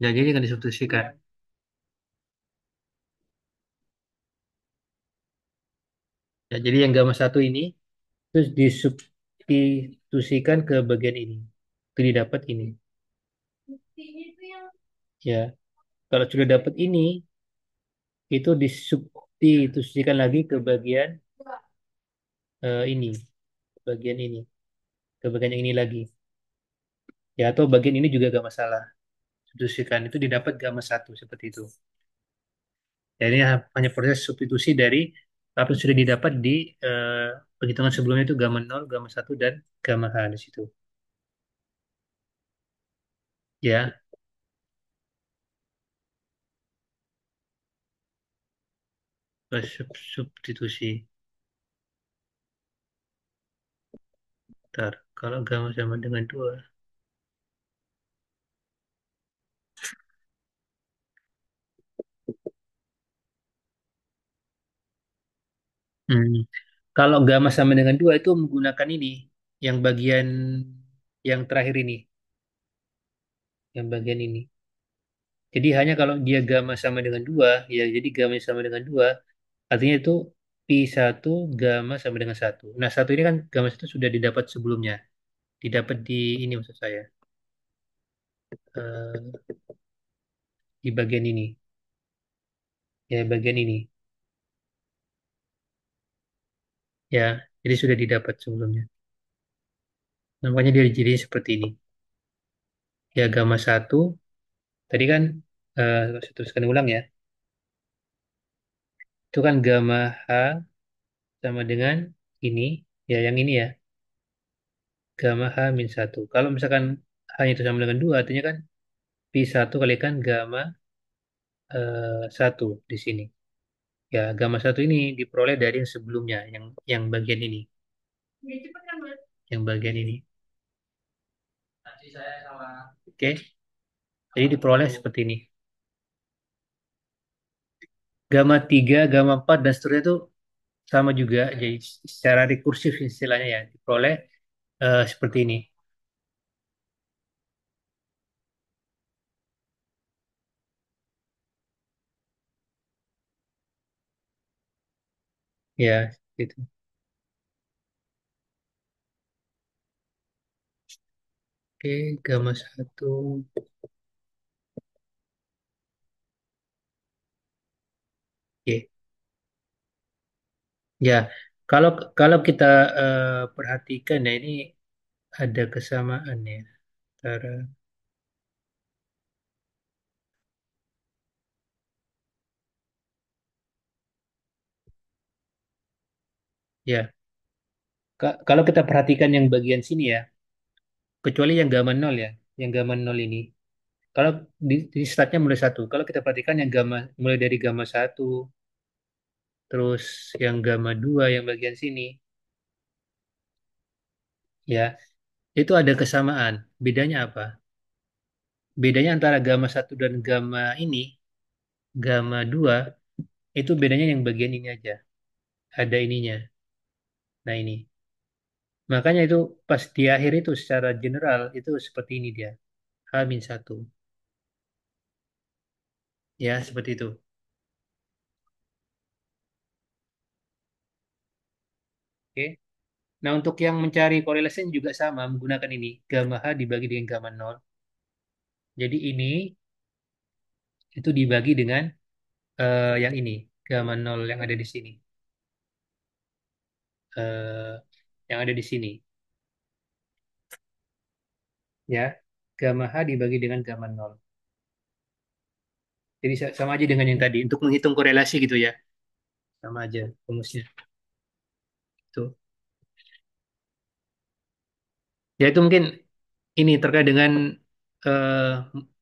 Ya, jadi kan disubstitusikan. Ya, jadi yang gamma satu ini terus disubstitusikan ke bagian ini. Itu didapat ini. Ya, kalau sudah dapat ini, itu disubstitusikan lagi ke bagian ini, bagian ini, ke bagian yang ini lagi. Ya, atau bagian ini juga gak masalah. Substitusikan itu didapat gamma satu seperti itu. Jadi hanya proses substitusi dari apa yang sudah didapat di eh, penghitungan sebelumnya itu gamma nol, gamma satu dan gamma H di situ. Ya, proses substitusi. Ntar, kalau gamma sama dengan 2. Hmm. Kalau gamma sama dengan 2 itu menggunakan ini, yang bagian yang terakhir ini, yang bagian ini. Jadi hanya kalau dia gamma sama dengan 2, ya jadi gamma sama dengan 2, artinya itu pi satu gamma sama dengan satu. Nah, satu ini kan gamma satu sudah didapat sebelumnya. Didapat di ini maksud saya. Eh, di bagian ini. Ya, bagian ini. Ya, jadi sudah didapat sebelumnya. Namanya dia jadi seperti ini. Ya, gamma satu. Tadi kan, saya teruskan ulang ya. Itu kan gamma H sama dengan ini. Ya, yang ini ya. Gamma H min satu. Kalau misalkan H itu sama dengan 2, artinya kan pi satu kalikan gamma satu di sini. Ya, gamma satu ini diperoleh dari yang sebelumnya, yang bagian ini, yang bagian ini. Oke, jadi diperoleh seperti ini. Gamma 3, gamma 4 dan seterusnya itu sama juga. Jadi secara rekursif istilahnya ya, diperoleh seperti ini. Ya, gitu. Oke, gamma satu. Oke. Ya, kalau kalau kita perhatikan ya ini ada kesamaan ya antara ya kalau kita perhatikan yang bagian sini ya, kecuali yang gamma nol ya, yang gamma nol ini. Kalau di startnya mulai satu. Kalau kita perhatikan yang gamma mulai dari gamma satu, terus yang gamma 2 yang bagian sini, ya itu ada kesamaan. Bedanya apa? Bedanya antara gamma satu dan gamma ini, gamma 2 itu bedanya yang bagian ini aja. Ada ininya. Nah ini. Makanya itu pas di akhir itu secara general itu seperti ini dia. H-1. Ya, seperti itu. Oke. Nah, untuk yang mencari korelasi juga sama menggunakan ini. Gamma H dibagi dengan gamma nol. Jadi ini itu dibagi dengan yang ini. Gamma nol yang ada di sini. Eh, yang ada di sini. Ya. Gamma H dibagi dengan gamma nol. Jadi sama aja dengan yang tadi. Untuk menghitung korelasi gitu ya. Sama aja rumusnya. Tuh. Ya itu mungkin ini terkait dengan eh,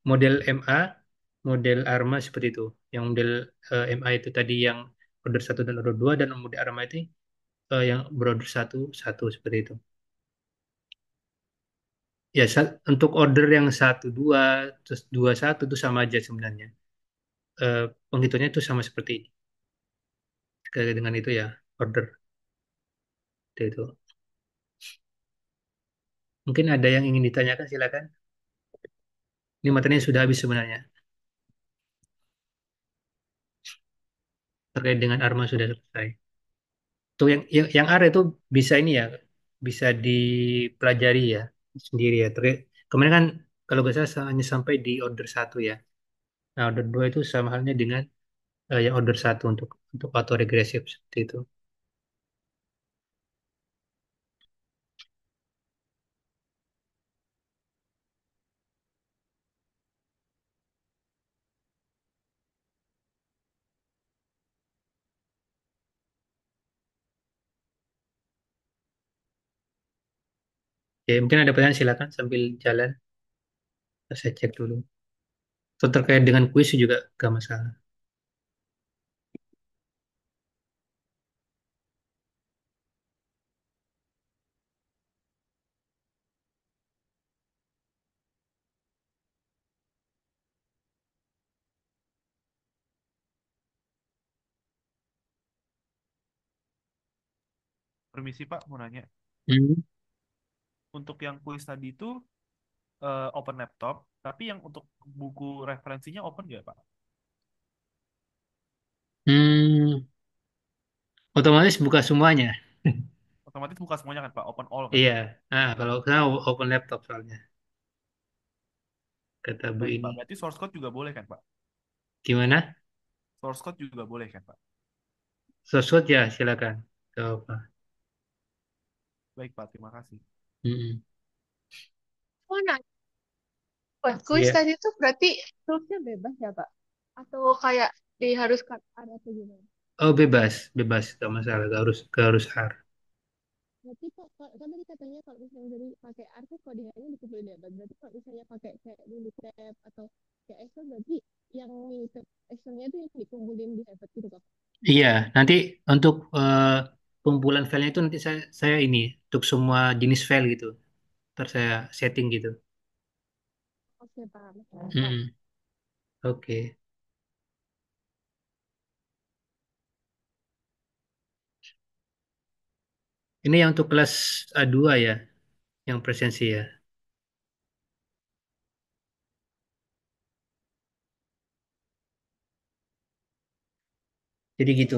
model MA, model Arma seperti itu. Yang model MA itu tadi yang order satu dan order 2 dan model Arma itu yang berorder satu satu seperti itu. Ya, untuk order yang satu dua terus dua satu itu sama aja sebenarnya. Penghitungannya itu sama seperti ini. Sekali dengan itu ya order itu. Mungkin ada yang ingin ditanyakan, silakan. Ini materinya sudah habis sebenarnya. Terkait dengan Arma sudah selesai. Tuh yang R itu bisa ini ya, bisa dipelajari ya sendiri ya. Kemarin kan kalau nggak salah hanya sampai di order satu ya. Nah, order 2 itu sama halnya dengan yang order satu untuk autoregresif seperti itu. Ya, mungkin ada pertanyaan silakan sambil jalan. Saya cek dulu. Atau terkait dengan kuis juga gak masalah. Permisi Pak, mau nanya. Hmm. Untuk yang kuis tadi itu open laptop, tapi yang untuk buku referensinya open nggak Pak? Hmm, otomatis buka semuanya. Otomatis buka semuanya kan Pak, open all kan? Iya. Nah, kalau saya open laptop soalnya, kata Bu Baik ini. Pak, berarti source code juga boleh kan Pak? Gimana? Source code juga boleh kan Pak? Soswot ya, silakan. Gak apa. Baik Pak, terima kasih. Mm-mm. Oh, nah, kuis Iya. tadi tuh berarti toolsnya bebas ya, Pak? Atau kayak diharuskan ada atau gimana? Oh, bebas, bebas, gak masalah, gak harus hard. Berarti kok kan tadi katanya kalau misalnya dari pakai R tuh codingannya dikumpulin ya, Bang. Berarti kalau misalnya pakai kayak dulu tab atau kayak Excel berarti yang tab Excelnya itu yang dikumpulin di Harvard gitu, Pak. Iya, nanti untuk pengumpulan filenya itu nanti saya ini untuk semua jenis file gitu. Ntar saya setting gitu. Oke, Pak. Mm-mm. Oke. Ini yang untuk kelas A2 ya, yang presensi ya. Jadi gitu.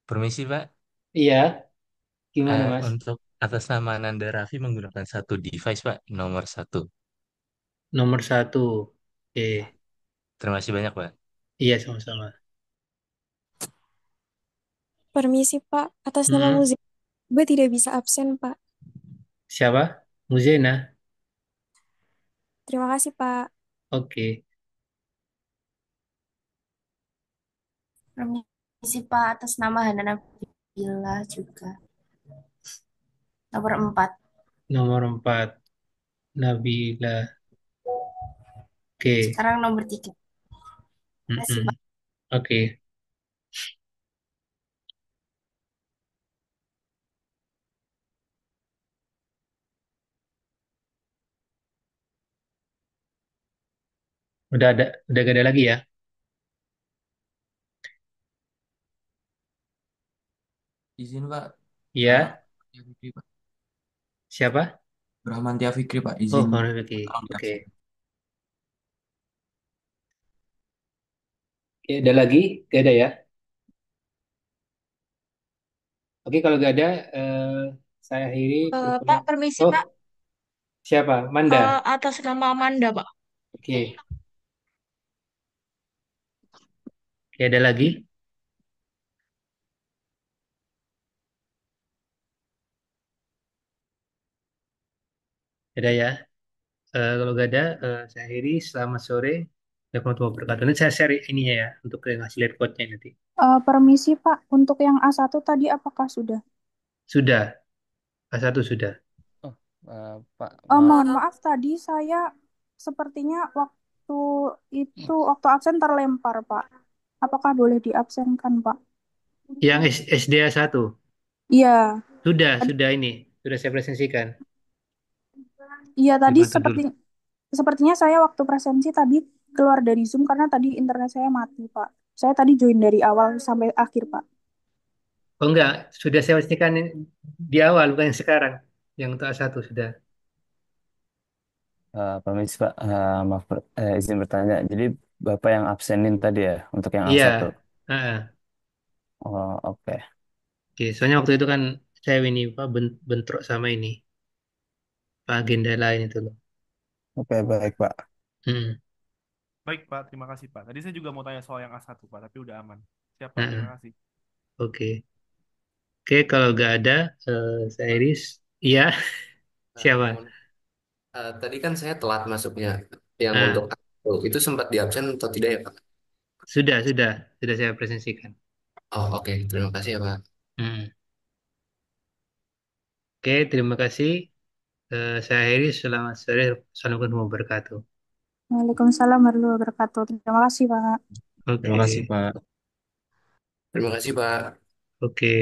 Permisi, Pak. Iya, gimana Mas? Untuk atas nama Nanda Raffi menggunakan satu device, Pak, nomor satu. Nomor satu. Oke. Terima kasih banyak, Pak. Iya, sama-sama. Permisi Pak, atas nama Mm-mm. Muzi, gue tidak bisa absen Pak. Siapa? Muzena. Terima kasih Pak. Oke. Permisi Pak, atas nama Hana Nabila juga. Nomor 4. Nomor 4. Nabila. Oke. Sekarang nomor 3. Terima kasih Pak. Mm-mm. Oke. Udah gak ada lagi ya? Izin, Pak. Iya. Pak. Siapa? Rahmantia Fikri, Pak. Oh, Izin Fahmi Fikri. tolong di Oke. absen. Oke, ada lagi? Gak ada ya? Oke, kalau gak ada, saya akhiri Pak, pertemuan. permisi Oh, Pak. siapa? Manda. Atas nama Amanda Pak. Oke. Oke, ada lagi? Ada ya? Kalau gak ada, saya akhiri. Selamat sore. Assalamualaikum warahmatullahi wabarakatuh. Nanti saya share ininya ya, untuk yang hasil report-nya nanti. Permisi Pak, untuk yang A1 tadi apakah sudah? Sudah, A1 sudah. Oh, Pak, maaf. Mohon maaf tadi saya sepertinya waktu absen terlempar Pak. Apakah boleh diabsenkan Pak? Yang SDA 1 Iya, sudah ini, sudah saya presentasikan. iya tadi Dibantu dulu. sepertinya saya waktu presensi tadi keluar dari Zoom karena tadi internet saya mati Pak. Saya tadi join dari awal sampai akhir Pak. Oh enggak, sudah saya presentasikan di awal, bukan yang sekarang. Yang untuk A1 sudah. Permisi Pak, maaf izin bertanya. Jadi Bapak yang absenin tadi ya untuk yang Iya, A1. heeh. Oh, oke. Oke, soalnya waktu itu kan saya ini Pak bentrok sama ini, Pak agenda lain itu loh. Oke, baik Pak. Hmm, Baik, Pak. Terima kasih, Pak. Tadi saya juga mau tanya soal yang A1, Pak, tapi udah aman. Siap, Pak. heeh. Terima kasih. Oke, oke kalau nggak ada, saya iris. Iya, siapa? Mohon, tadi kan saya telat masuknya yang untuk Ah, aku. Itu sempat di absen atau tidak ya Pak? sudah saya presentasikan. Oh oke, terima kasih ya Pak. Hmm. Oke, terima kasih. Saya akhiri. Selamat sore. Assalamualaikum warahmatullahi wabarakatuh. Waalaikumsalam warahmatullahi wabarakatuh. Terima kasih Pak. Terima Oke, kasih, Pak. Terima kasih Pak. oke.